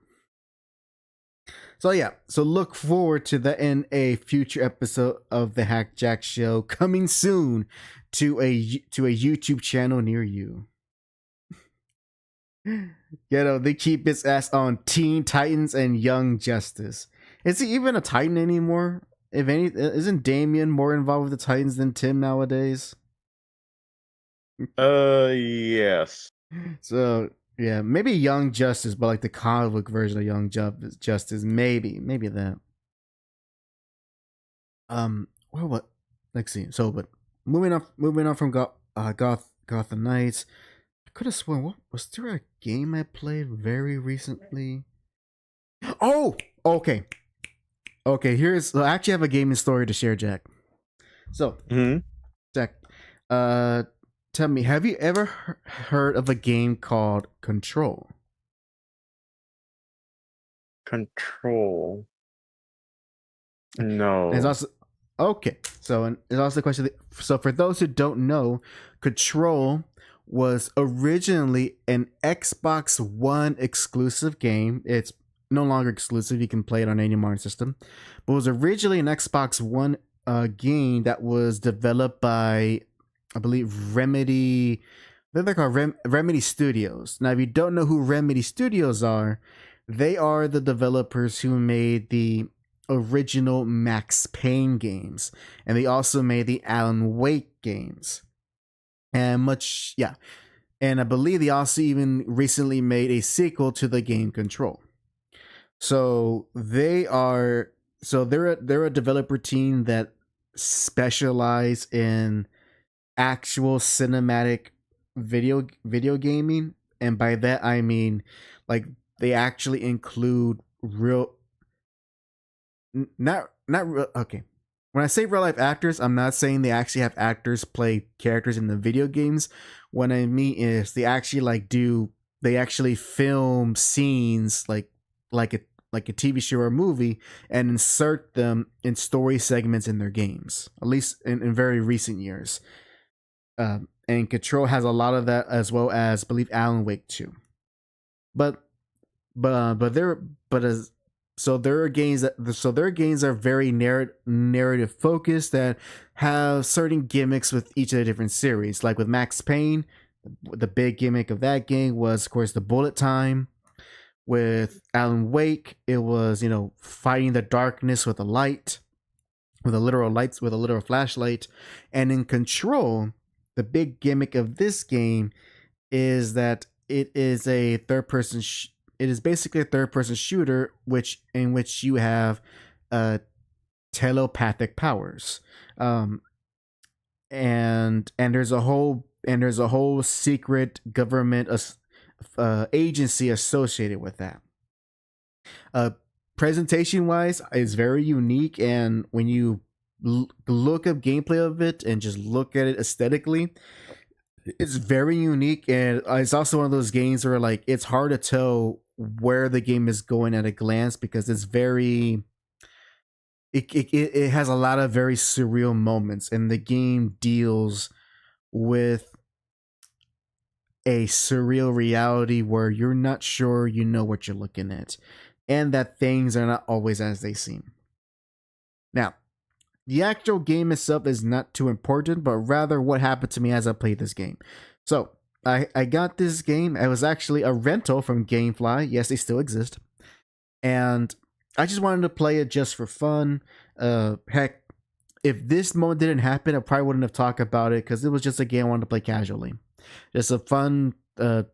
So yeah, so look forward to that in a future episode of the Hack Jack Show coming soon to a YouTube channel near you. They keep his ass on Teen Titans and Young Justice. Is he even a Titan anymore? If any, isn't Damian more involved with the Titans than Tim nowadays? Yes. So yeah, maybe Young Justice, but like the comic book version of Young Justice, maybe that. Well, what? Let's see. So, but moving on from Gotham Knights, I could have sworn. What was there a game I played very recently? Oh, okay. Here's. I actually have a gaming story to share, Jack. So, Jack, tell me, have you ever heard of a game called Control? Control. No. And it's also okay. So it's also the question. So for those who don't know, Control was originally an Xbox One exclusive game. It's no longer exclusive. You can play it on any modern system, but it was originally an Xbox One game that was developed by, I believe, Remedy. They're called Remedy Studios. Now, if you don't know who Remedy Studios are, they are the developers who made the original Max Payne games, and they also made the Alan Wake games, and I believe they also even recently made a sequel to the game Control. So they're a developer team that specialize in actual cinematic video gaming, and by that I mean like they actually include real not real okay. When I say real life actors, I'm not saying they actually have actors play characters in the video games. What I mean is they actually film scenes like a TV show or movie and insert them in story segments in their games. At least in very recent years. And Control has a lot of that, as well as I believe Alan Wake 2. But their games are very narrative focused that have certain gimmicks with each of the different series. Like with Max Payne, the big gimmick of that game was, of course, the bullet time. With Alan Wake, it was, fighting the darkness with a light, with a literal flashlight. And in Control, the big gimmick of this game is that it is a third person. It is basically a third person shooter, in which you have telepathic powers, and there's a whole secret government agency associated with that. Presentation wise, is very unique, and when you look up gameplay of it and just look at it aesthetically, it's very unique. And it's also one of those games where like it's hard to tell where the game is going at a glance, because it's very it has a lot of very surreal moments, and the game deals with a surreal reality where you're not sure you know what you're looking at, and that things are not always as they seem. Now, the actual game itself is not too important, but rather what happened to me as I played this game. So, I got this game. It was actually a rental from GameFly. Yes, they still exist. And I just wanted to play it just for fun. Heck, if this moment didn't happen, I probably wouldn't have talked about it, because it was just a game I wanted to play casually. Just a fun, in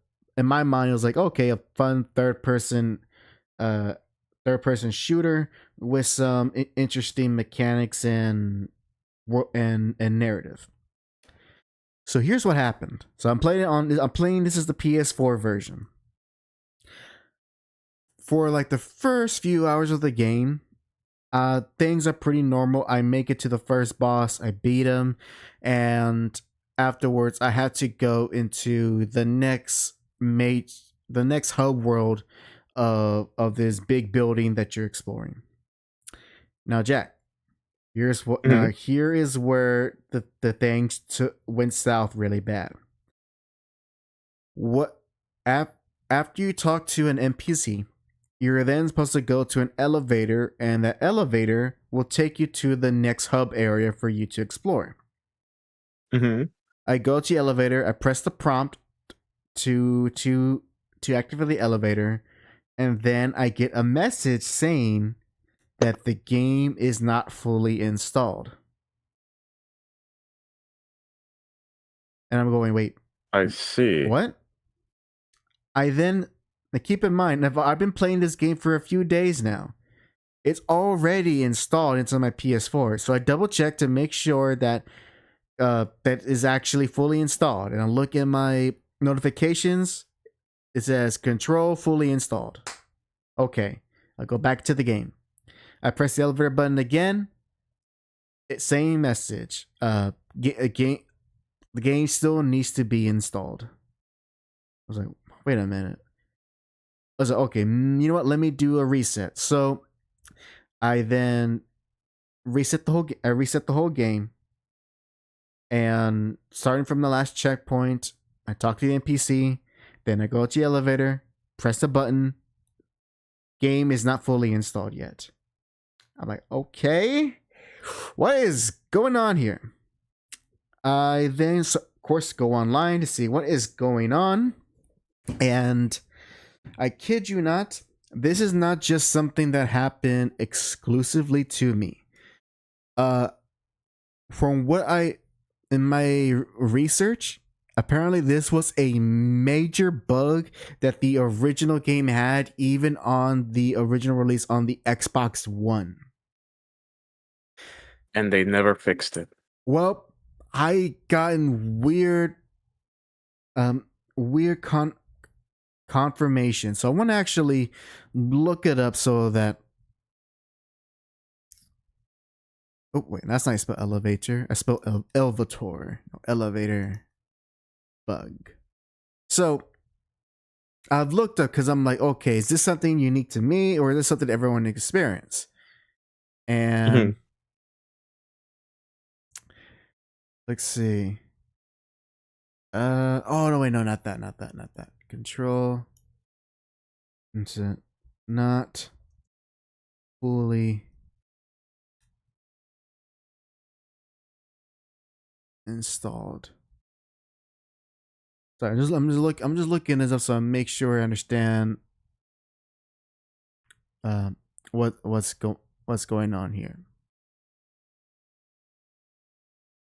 my mind, it was like, okay, a fun third person shooter with some interesting mechanics and narrative. So here's what happened. So I'm playing this is the PS4 version. For like the first few hours of the game, things are pretty normal. I make it to the first boss, I beat him, and afterwards I had to go into the next hub world of this big building that you're exploring. Now, Jack, here is where the things went south really bad. After you talk to an NPC, you're then supposed to go to an elevator, and that elevator will take you to the next hub area for you to explore. I go to the elevator, I press the prompt to activate the elevator, and then I get a message saying that the game is not fully installed. And I'm going, wait. I see. What? Now keep in mind, I've been playing this game for a few days now. It's already installed into my PS4. So I double check to make sure that that is actually fully installed. And I look at my notifications. It says Control fully installed. Okay, I'll go back to the game. I press the elevator button again. Same message. The game still needs to be installed. I was like, wait a minute. I was like, okay, you know what? Let me do a reset. So I then reset the whole game. And starting from the last checkpoint, I talk to the NPC. Then I go to the elevator, press the button. Game is not fully installed yet. I'm like, okay, what is going on here? I then, of course, go online to see what is going on. And I kid you not, this is not just something that happened exclusively to me. From in my research, apparently this was a major bug that the original game had, even on the original release on the Xbox One. And they never fixed it. Well, I gotten weird confirmation. So I want to actually look it up so that. Oh wait, that's not how I spell elevator. I spell elevator. No, elevator bug. So I've looked up because I'm like, okay, is this something unique to me, or is this something everyone experience? And let's see. Oh no, wait, no, not that. Control. Not fully installed. Sorry, I'm just looking this up so I make sure I understand um what's going on here.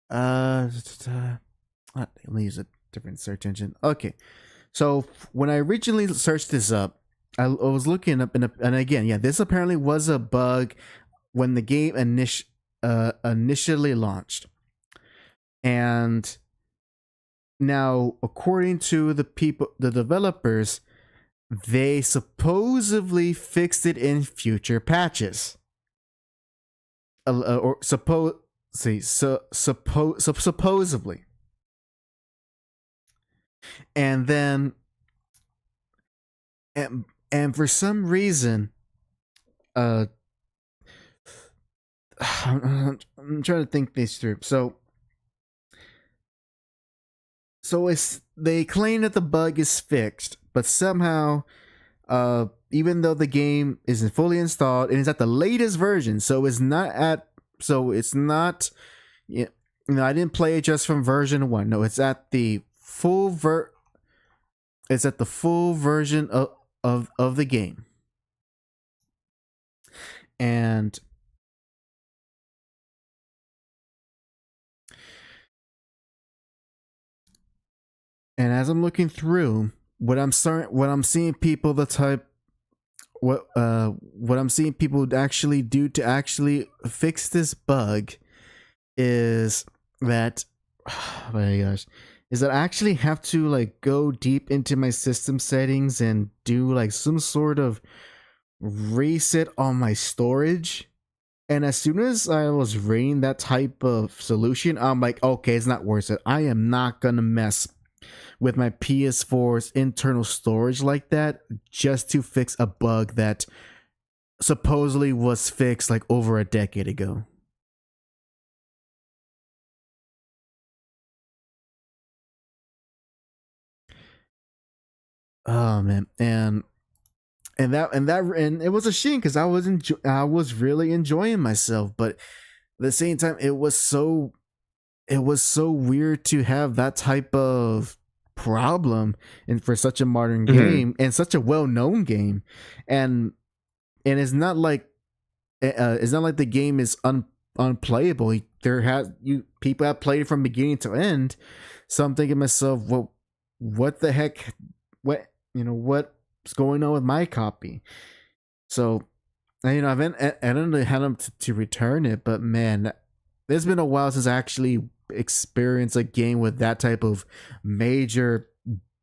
Let me use a different search engine. Okay, so when I originally searched this up, I was looking up and again, yeah, this apparently was a bug when the game initially launched, and now according to the developers, they supposedly fixed it in future patches. Or supposedly, and then and for some reason, I'm trying to think this through. So it's they claim that the bug is fixed, but somehow, even though the game isn't fully installed and it's at the latest version, so it's not. You know, I didn't play it just from version 1. No, it's at the full It's at the full version of the game, and as I'm looking through, what I'm seeing people what I'm seeing people actually do to actually fix this bug is that, oh my gosh, is that I actually have to like go deep into my system settings and do like some sort of reset on my storage. And as soon as I was reading that type of solution, I'm like, okay, it's not worth it. I am not gonna mess with my PS4's internal storage like that just to fix a bug that supposedly was fixed like over a decade ago. Oh man, and it was a shame because I was really enjoying myself, but at the same time, it was so weird to have that type of problem and for such a modern game and such a well-known game, and it's not like the game is unplayable. People have played it from beginning to end. So I'm thinking to myself, well, what the heck, what's going on with my copy? So I don't know how to return it, but man, it's been a while since I actually experienced a game with that type of major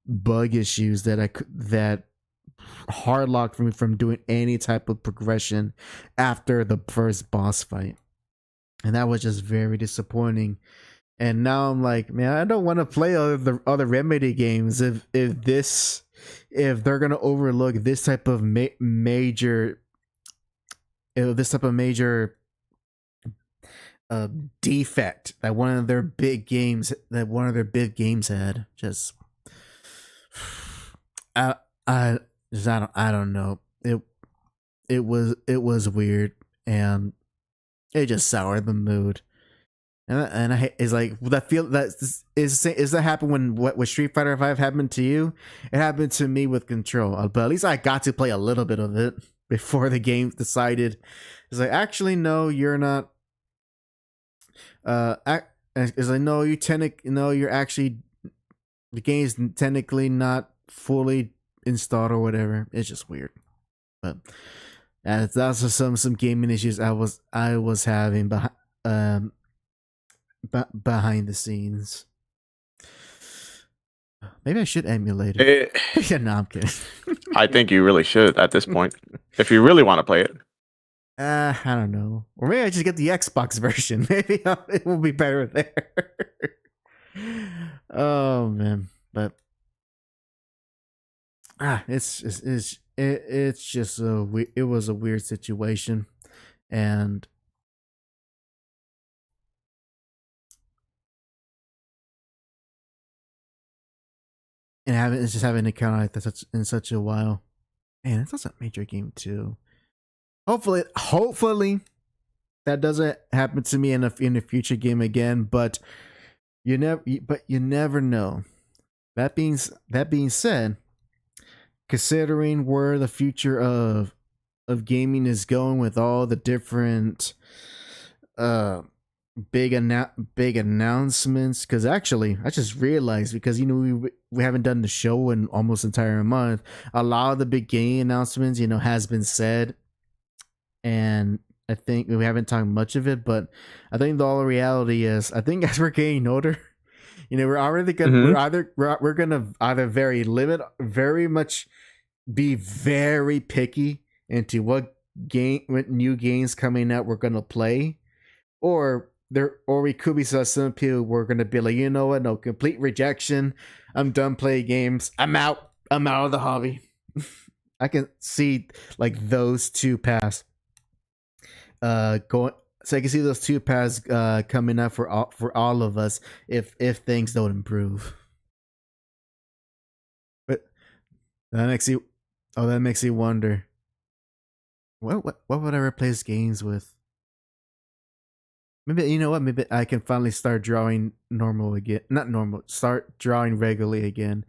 bug issues that hard locked me from doing any type of progression after the first boss fight. And that was just very disappointing. And now I'm like, man, I don't want to play other Remedy games if they're gonna overlook this type of major defect that one of their big games had. Just I don't know. It was weird, and it just soured the mood. And I is like that feel that is that happen when what Street Fighter 5 happened to you? It happened to me with Control, but at least I got to play a little bit of it before the game decided. It's like, actually no, you're not. It's like, no, you're actually, the game's technically not fully installed or whatever. It's just weird, but that's also some gaming issues I was having behind the scenes. Maybe I should emulate it. Yeah, no, I'm kidding. I think you really should at this point, if you really want to play it. I don't know. Or maybe I just get the Xbox version. Maybe it will be better there. Oh man, but it's just it was a weird situation, and haven't encountered like that in such a while. Man, it's also a major game too. hopefully that doesn't happen to me in a future game again. But you never know. That being said, considering where the future of gaming is going with all the different uh big announcements, because actually I just realized, because we haven't done the show in almost entire month, a lot of the big game announcements has been said, and I think we haven't talked much of it. But I think the all reality is, I think as we're getting older, we're already gonna we're gonna either very much be very picky into what new games coming out we're gonna play, or we could be some people we're gonna be like, you know what, no, complete rejection. I'm done playing games. I'm out. I'm out of the hobby. I can see like those two paths going. So I can see those two paths coming up for all of us if things don't improve. But that makes you wonder. What would I replace games with? Maybe, you know what? Maybe I can finally start drawing normal again. Not normal. Start drawing regularly again.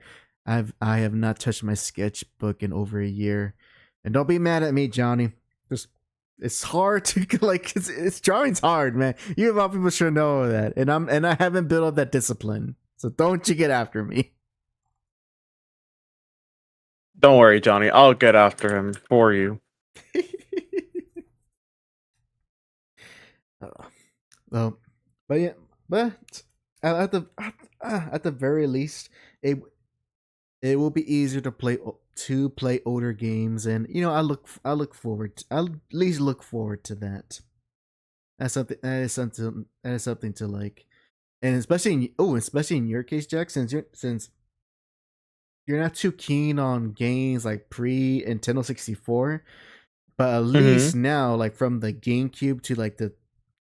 I have not touched my sketchbook in over a year, and don't be mad at me, Johnny. Just it's hard to like. It's drawing's hard, man. You of all people should know that, and I haven't built up that discipline. So don't you get after me. Don't worry, Johnny. I'll get after him for you. Well, but at the very least, it will be easier to play older games, and I look forward to, I'll at least look forward to that. That is something to like, and especially in your case, Jack, since you're not too keen on games like pre Nintendo 64, but at least now, like from the GameCube to like the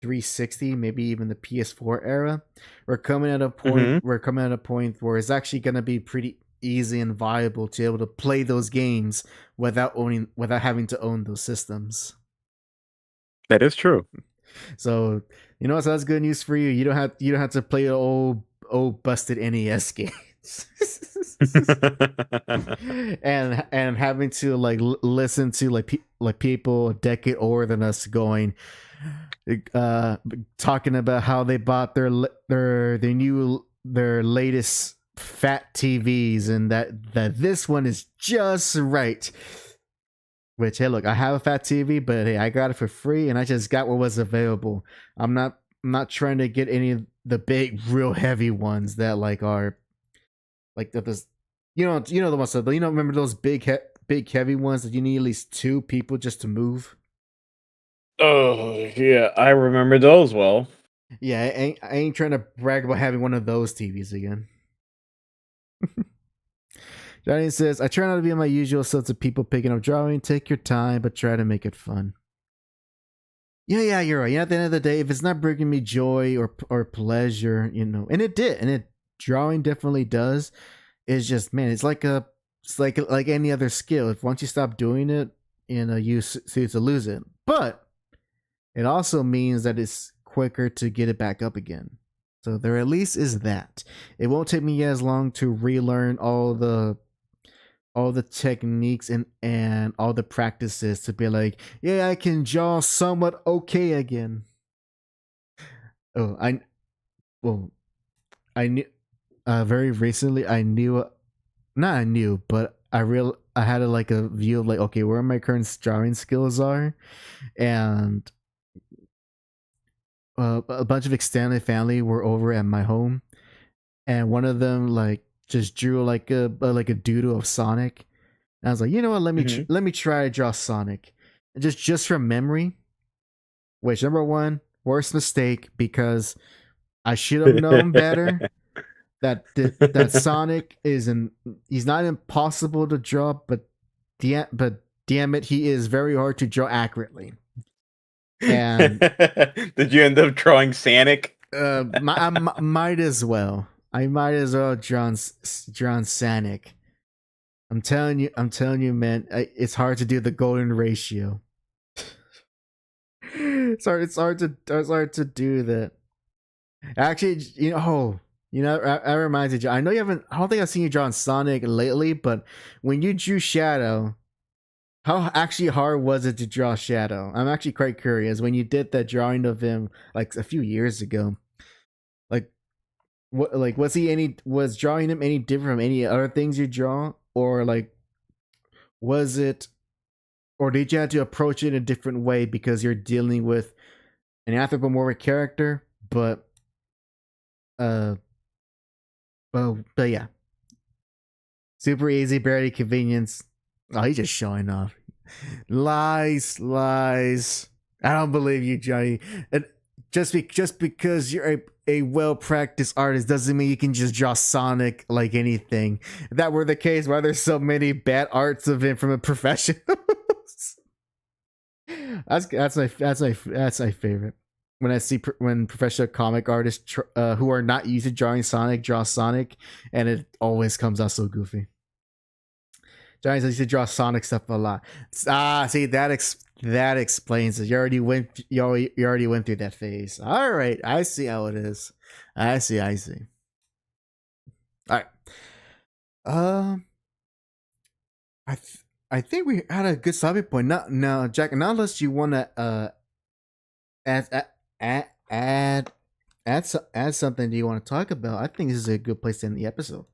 360, maybe even the PS4 era, we're coming at a point. We're coming at a point where it's actually going to be pretty easy and viable to be able to play those games without having to own those systems. That is true. So so that's good news for you. You don't have to play old busted NES games. and having to like listen to like people a decade older than us talking about how they bought their latest fat TVs, and that this one is just right. Which, hey, look, I have a fat TV, but hey, I got it for free, and I just got what was available. I'm not trying to get any of the big, real heavy ones that like are like this. The ones that remember those big heavy ones that you need at least two people just to move. Oh yeah, I remember those well. Yeah, I ain't trying to brag about having one of those TVs again. Johnny says, I try not to be my usual sense of people picking up drawing. Take your time, but try to make it fun. Yeah, you're right. At the end of the day, if it's not bringing me joy or pleasure, and it did, and drawing definitely does. It's just, man, it's like any other skill. If once you stop doing it, you see to lose it. But it also means that it's quicker to get it back up again. So there at least is that. It won't take me as long to relearn all the techniques and all the practices to be like, yeah, I can draw somewhat okay again. Oh, I knew very recently. But I had a view of like, okay, where my current drawing skills are, and a bunch of extended family were over at my home, and one of them like just drew like a doodle of Sonic. And I was like, you know what? Let me try to draw Sonic, and just from memory. Which, number one, worst mistake, because I should have known better. that Sonic he's not impossible to draw, but damn it, he is very hard to draw accurately. And did you end up drawing Sonic? I might as well. I might as well drawn Sonic. I'm telling you, man, it's hard to do the golden ratio. it's hard to do that. Actually, that reminds me. I know you haven't. I don't think I've seen you draw on Sonic lately, but when you drew Shadow, how actually hard was it to draw Shadow? I'm actually quite curious. When you did that drawing of him like a few years ago, like what, like was drawing him any different from any other things you draw, or like was it, or did you have to approach it in a different way because you're dealing with an anthropomorphic character, uh, but yeah, super easy, barely convenience. Oh, he's just showing off. Lies. I don't believe you, Johnny. And just because you're a well practiced artist doesn't mean you can just draw Sonic like anything. If that were the case, why there's so many bad arts of him from a professionals? that's my favorite. When I see when professional comic artists who are not used to drawing Sonic draw Sonic, and it always comes out so goofy. Giants used to draw Sonic stuff a lot. See that explains it. You already went through that phase. All right, I see how it is. I see. All right. I I think we had a good stopping point. Now, Jack. Now, unless you want to add add add add something, do you want to talk about? I think this is a good place to end the episode.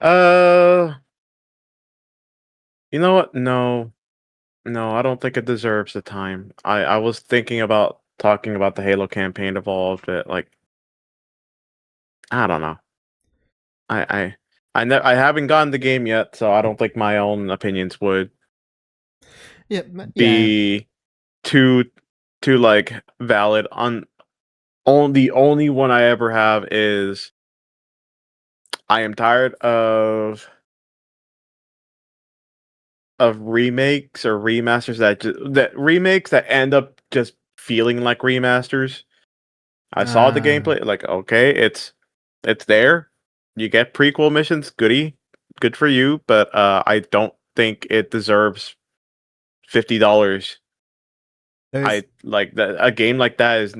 Uh, you know what? No, I don't think it deserves the time. I was thinking about talking about the Halo campaign evolved, but like, I don't know. I haven't gotten the game yet, so I don't think my own opinions would Yeah, be too like valid. The only one I ever have is I am tired of remakes or remasters that end up just feeling like remasters. I saw the gameplay, like, okay, it's there. You get prequel missions, good for you, but I don't think it deserves $50. I like that a game like that is.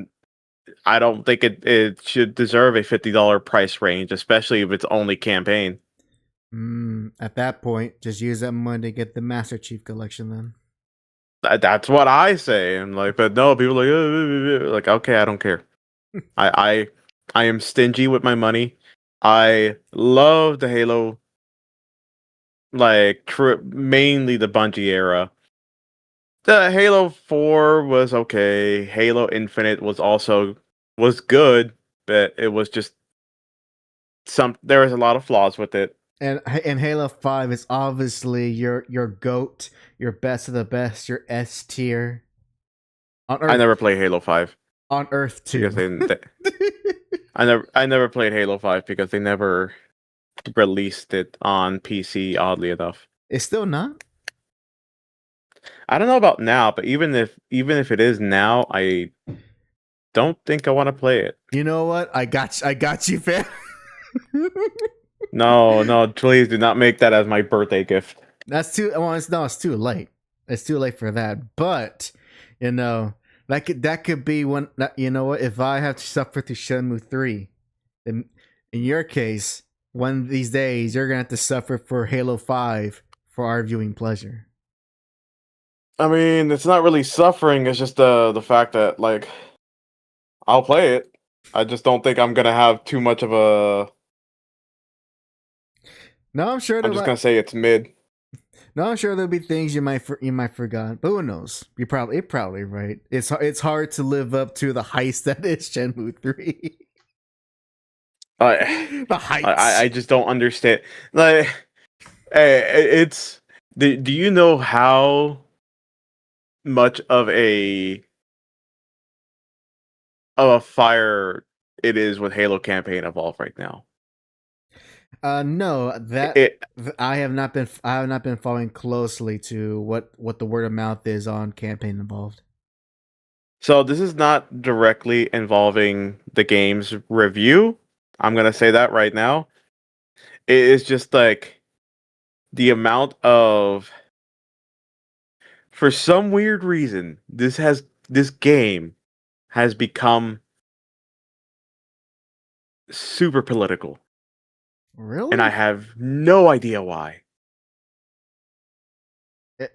I don't think it should deserve a $50 price range, especially if it's only campaign. At that point, just use that money to get the Master Chief Collection. Then That's what I say. And like, but no, people are like, okay, I don't care. I am stingy with my money. I love the Halo, like mainly the Bungie era. The Halo 4 was okay. Halo Infinite was good, but it was just there was a lot of flaws with it. And Halo 5 is obviously your GOAT, your best of the best, your S tier. On Earth, I never played Halo 5. On Earth too. I never played Halo 5 because they never released it on PC, oddly enough. It's still not? I don't know about now, but even if it is now, I don't think I want to play it. You know what? I got you, fam. No, please do not make that as my birthday gift. That's too. Well, it's too late. It's too late for that. But that could be one. You know what? If I have to suffer through Shenmue 3, then in your case, one of these days you're gonna have to suffer for Halo 5 for our viewing pleasure. I mean, it's not really suffering. It's just the fact that like I'll play it. I just don't think I'm gonna have too much of a. No, I'm sure. I'm just gonna say it's mid. No, I'm sure there'll be things you might forgot, but who knows? You're probably right. It's hard to live up to the heist that is Shenmue 3. The heights. I just don't understand. Like, it's. Do you know how much of a fire it is with Halo campaign Evolve right now? No, I have not been following closely to what the word of mouth is on campaign involved. So this is not directly involving the game's review. I'm gonna say that right now. It is just like the amount of for some weird reason, this game has become super political, and I Really? have no idea why. It,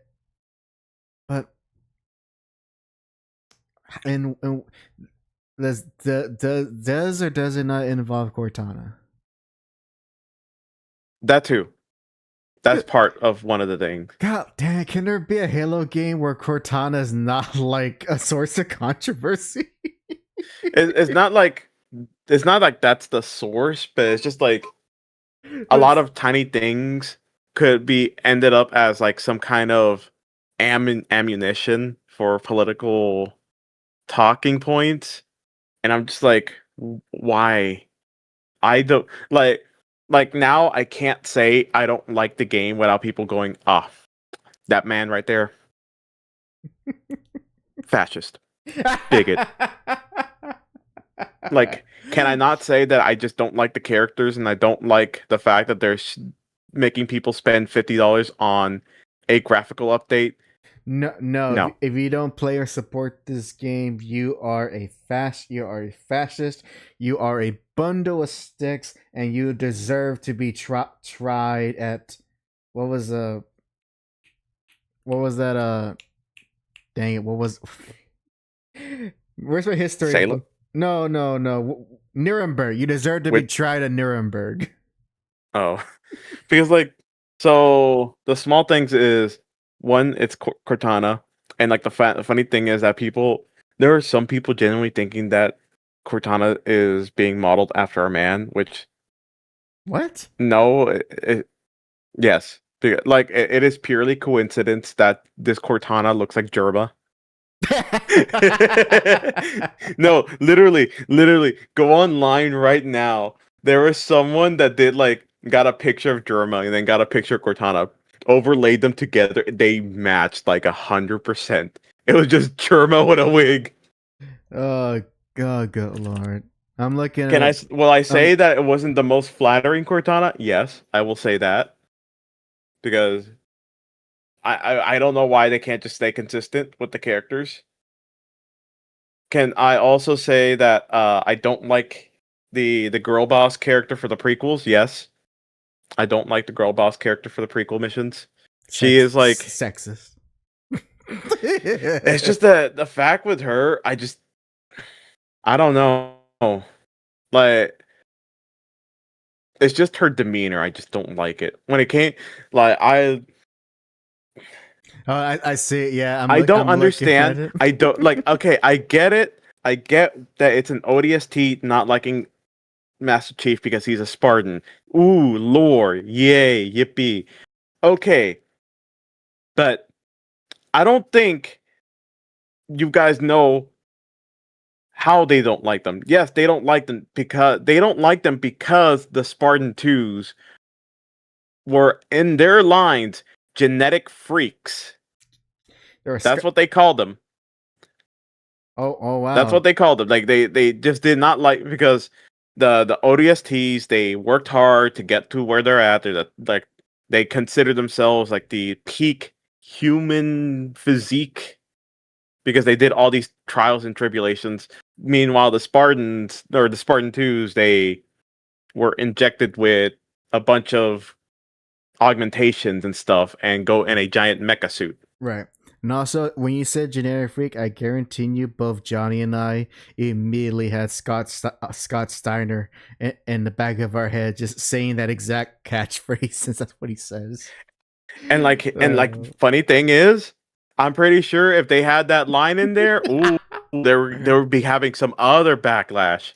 but and does or does it not involve Cortana? That too. That's part of one of the things. God damn it, can there be a Halo game where Cortana is not like a source of controversy? It's it's not like that's the source, but it's just like a lot That's- of tiny things could be ended up as like some kind of ammunition for political talking points, and I'm just like, why? I don't like now. I can't say I don't like the game without people going, ah, that man right there, fascist, bigot. Like, can I not say that I just don't like the characters and I don't like the fact that they're making people spend $50 on a graphical update? No, no. No. If you don't play or support this game, you are a You are a fascist. You are a bundle of sticks, and you deserve to be tried at what was what was that? Dang it! What was? Where's my history? Salem? No, no, no. Nuremberg. You deserve to be tried at Nuremberg. Oh, because like, so the small things is one, it's Cortana, and like the funny thing is that there are some people genuinely thinking that Cortana is being modeled after a man, which What? no, yes, like it is purely coincidence that this Cortana looks like Jerma. No, literally, go online right now. There was someone that did like got a picture of Jerma and then got a picture of Cortana, overlaid them together. They matched like 100%. It was just Jerma with a wig. Oh God, good lord! I'm looking Can I? at. Will I say that it wasn't the most flattering Cortana? Yes, I will say that because I don't know why they can't just stay consistent with the characters. Can I also say that I don't like the girl boss character for the prequels? Yes, I don't like the girl boss character for the prequel missions. She is like sexist. it's just the fact with her. I don't know. Like it's just her demeanor. I just don't like it when it came. Like Oh, I see it. Yeah, I don't I'm looking at understand. it. I don't like. Okay, I get it. I get that it's an ODST not liking Master Chief because he's a Spartan. Ooh, lore. Yay, yippee. Okay. But I don't think you guys know how they don't like them. Yes, they don't like them because the Spartan 2s were in their lines genetic freaks. That's what they called them. Oh wow. That's what they called them. Like they just did not like because the ODSTs they worked hard to get to where they're at. Like they consider themselves like the peak human physique because they did all these trials and tribulations. Meanwhile, the Spartans or the Spartan 2s they were injected with a bunch of augmentations and stuff and go in a giant mecha suit. Right. And also, when you said generic freak, I guarantee you, both Johnny and I immediately had Scott Steiner in the back of our head, just saying that exact catchphrase, since that's what he says. And funny thing is, I'm pretty sure if they had that line in there, ooh, they would be having some other backlash.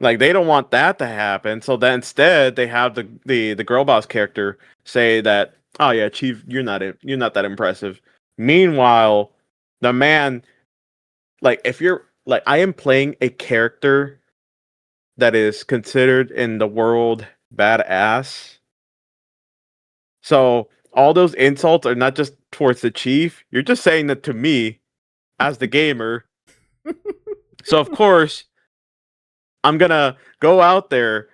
Like they don't want that to happen. So then instead they have the girl boss character say that, oh yeah, Chief, you're not that impressive. Meanwhile, the man, like if you're like I am playing a character that is considered in the world badass. So all those insults are not just towards the chief. You're just saying that to me as the gamer. So of course, I'm gonna go out there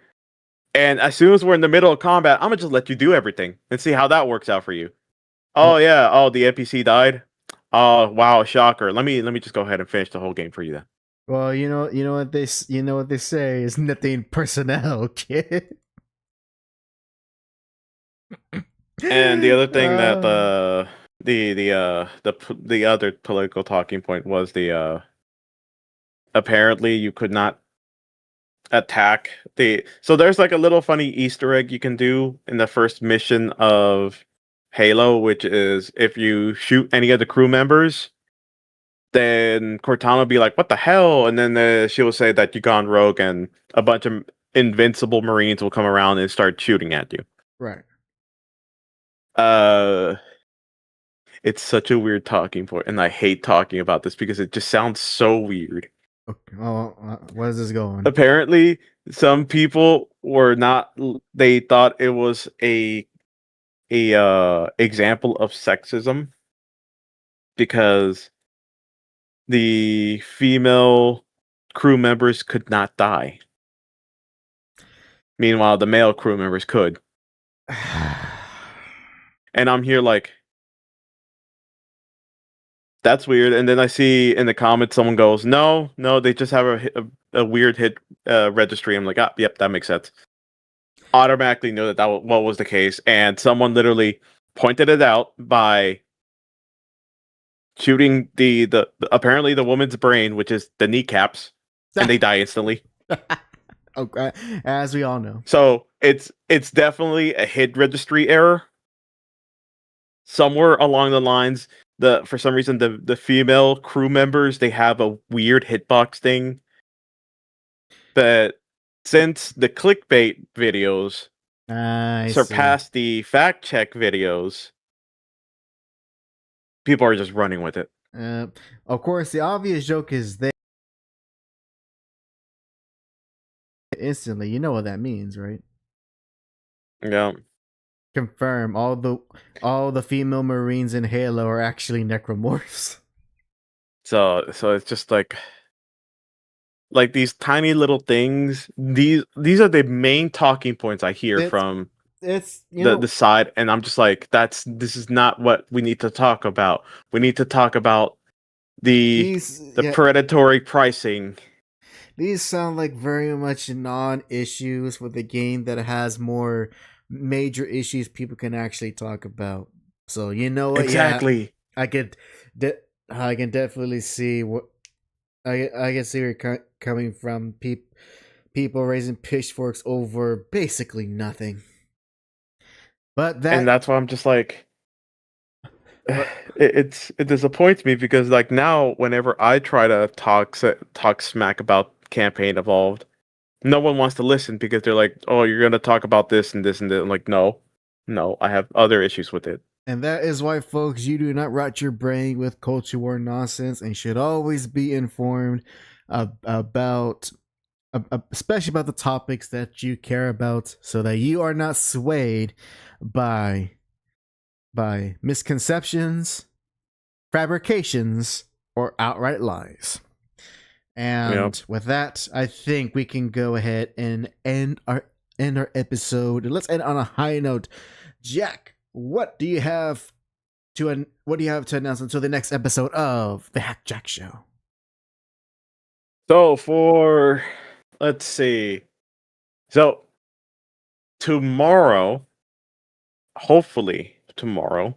and as soon as we're in the middle of combat, I'm gonna just let you do everything and see how that works out for you. Oh yeah, oh the NPC died. Oh wow, shocker! Let me just go ahead and finish the whole game for you then. Well, you know what they say is nothing personnel, kid. And the other thing that Uh, the other political talking point was apparently you could not attack so there's like a little funny Easter egg you can do in the first mission of Halo, which is if you shoot any of the crew members, then Cortana will be like, "What the hell?" And then she will say that you gone rogue, and a bunch of invincible Marines will come around and start shooting at you. right. Uh, it's such a weird talking point, and I hate talking about this because it just sounds so weird. Okay. Oh, where is this going? Apparently, some people were not. They thought it was a example of sexism because the female crew members could not die. Meanwhile, the male crew members could. And I'm here like, that's weird. And then I see in the comments someone goes, no, they just have a weird hit registry. I'm like, ah, yep, that makes sense. Automatically knew that what was the case. And someone literally pointed it out by shooting the apparently the woman's brain, which is the kneecaps, and they die instantly. Okay, as we all know. So it's definitely a hit registry error. Somewhere along the lines, for some reason the female crew members, they have a weird hitbox thing. But since the clickbait videos surpassed the fact check videos, people are just running with it. Of course, the obvious joke is they instantly. You know what that means, right? Yeah. Confirm all the female Marines in Halo are actually necromorphs. So it's just like these tiny little things. These are the main talking points I hear from the side, and I'm just like, this is not what we need to talk about. We need to talk about the predatory pricing. These sound like very much non-issues with a game that has more major issues people can actually talk about. So you know what? Exactly. Yeah, I can definitely see what I can see where you're coming from. People raising pitchforks over basically nothing. But that's why I'm just like, it disappoints me because like now whenever I try to talk smack about Campaign Evolved, no one wants to listen because they're like, oh, you're gonna talk about this and this and that. I'm like, no, I have other issues with it. And that is why, folks, you do not rot your brain with culture war nonsense and should always be informed about especially about the topics that you care about so that you are not swayed by misconceptions, fabrications, or outright lies. And with that, I think we can go ahead and end our episode. Let's end on a high note. Jack, what do you have to announce until the next episode of the HAC JAC Show? So let's see. So tomorrow, hopefully tomorrow,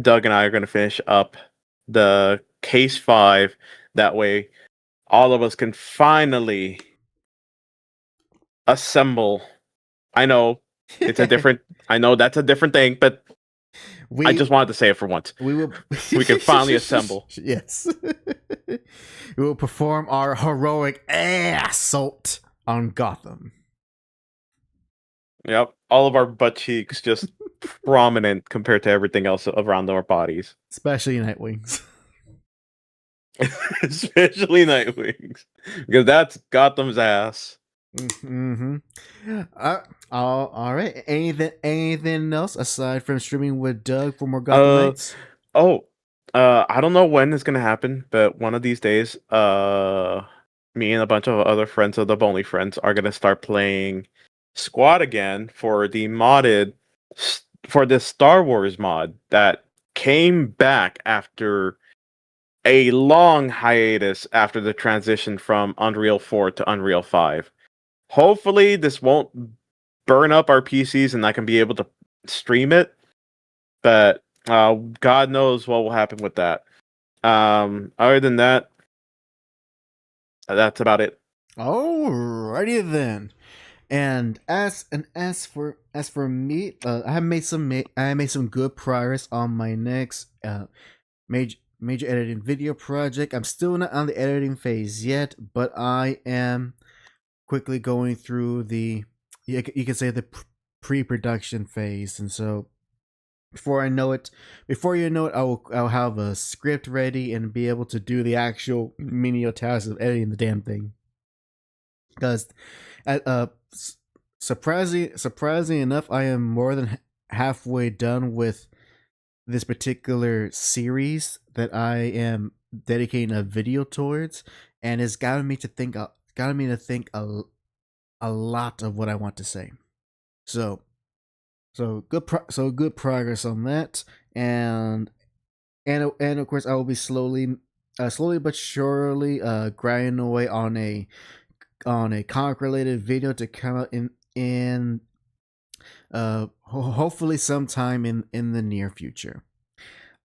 Doug and I are going to finish up the Case 5. That way, all of us can finally assemble. I know it's a different. I know that's a different thing, but I just wanted to say it for once. We can finally assemble. Yes, we will perform our heroic assault on Gotham. Yep, all of our butt cheeks just prominent compared to everything else around our bodies, especially Nightwings. Especially Nightwings, because that's Gotham's ass. Mm-hmm. All right. Anything else aside from streaming with Doug for more Gotham Knights? I don't know when it's gonna happen, but one of these days, me and a bunch of other friends of the Bonely Friends are gonna start playing Squad again for the Star Wars mod that came back after a long hiatus after the transition from Unreal 4 to Unreal 5. Hopefully, this won't burn up our PCs and I can be able to stream it. But God knows what will happen with that. Other than that, that's about it. Alrighty then. And as for me, I made some good progress on my next major editing video project. I'm still not on the editing phase yet, but I am quickly going through the you can say the pre-production phase, and so before you know it, I'll have a script ready and be able to do the actual menial task of editing the damn thing. Because, surprisingly enough, I am more than halfway done with this particular series that I am dedicating a video towards, and it's gotten me to think a lot of what I want to say. So good progress on that, and of course I will be slowly but surely grinding away on a comic related video to come out in hopefully sometime in the near future.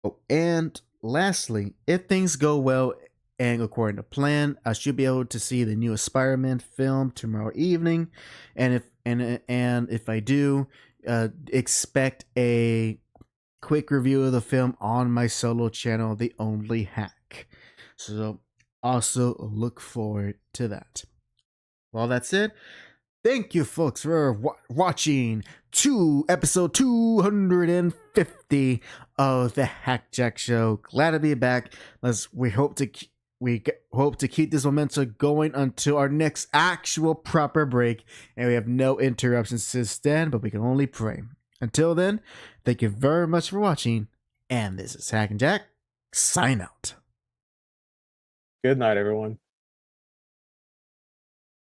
Oh, and lastly, if things go well and according to plan, I should be able to see the new Spider-Man film tomorrow evening, and if I do, expect a quick review of the film on my solo channel, The Only Hack. So also look forward to that. Well, that's it. Thank you, folks, for watching episode 250 of the HAC Show. Glad to be back. We hope to keep this momentum going until our next actual proper break, and we have no interruptions since then. But we can only pray. Until then, thank you very much for watching, and this is HAC and JAC. Sign out. Good night, everyone.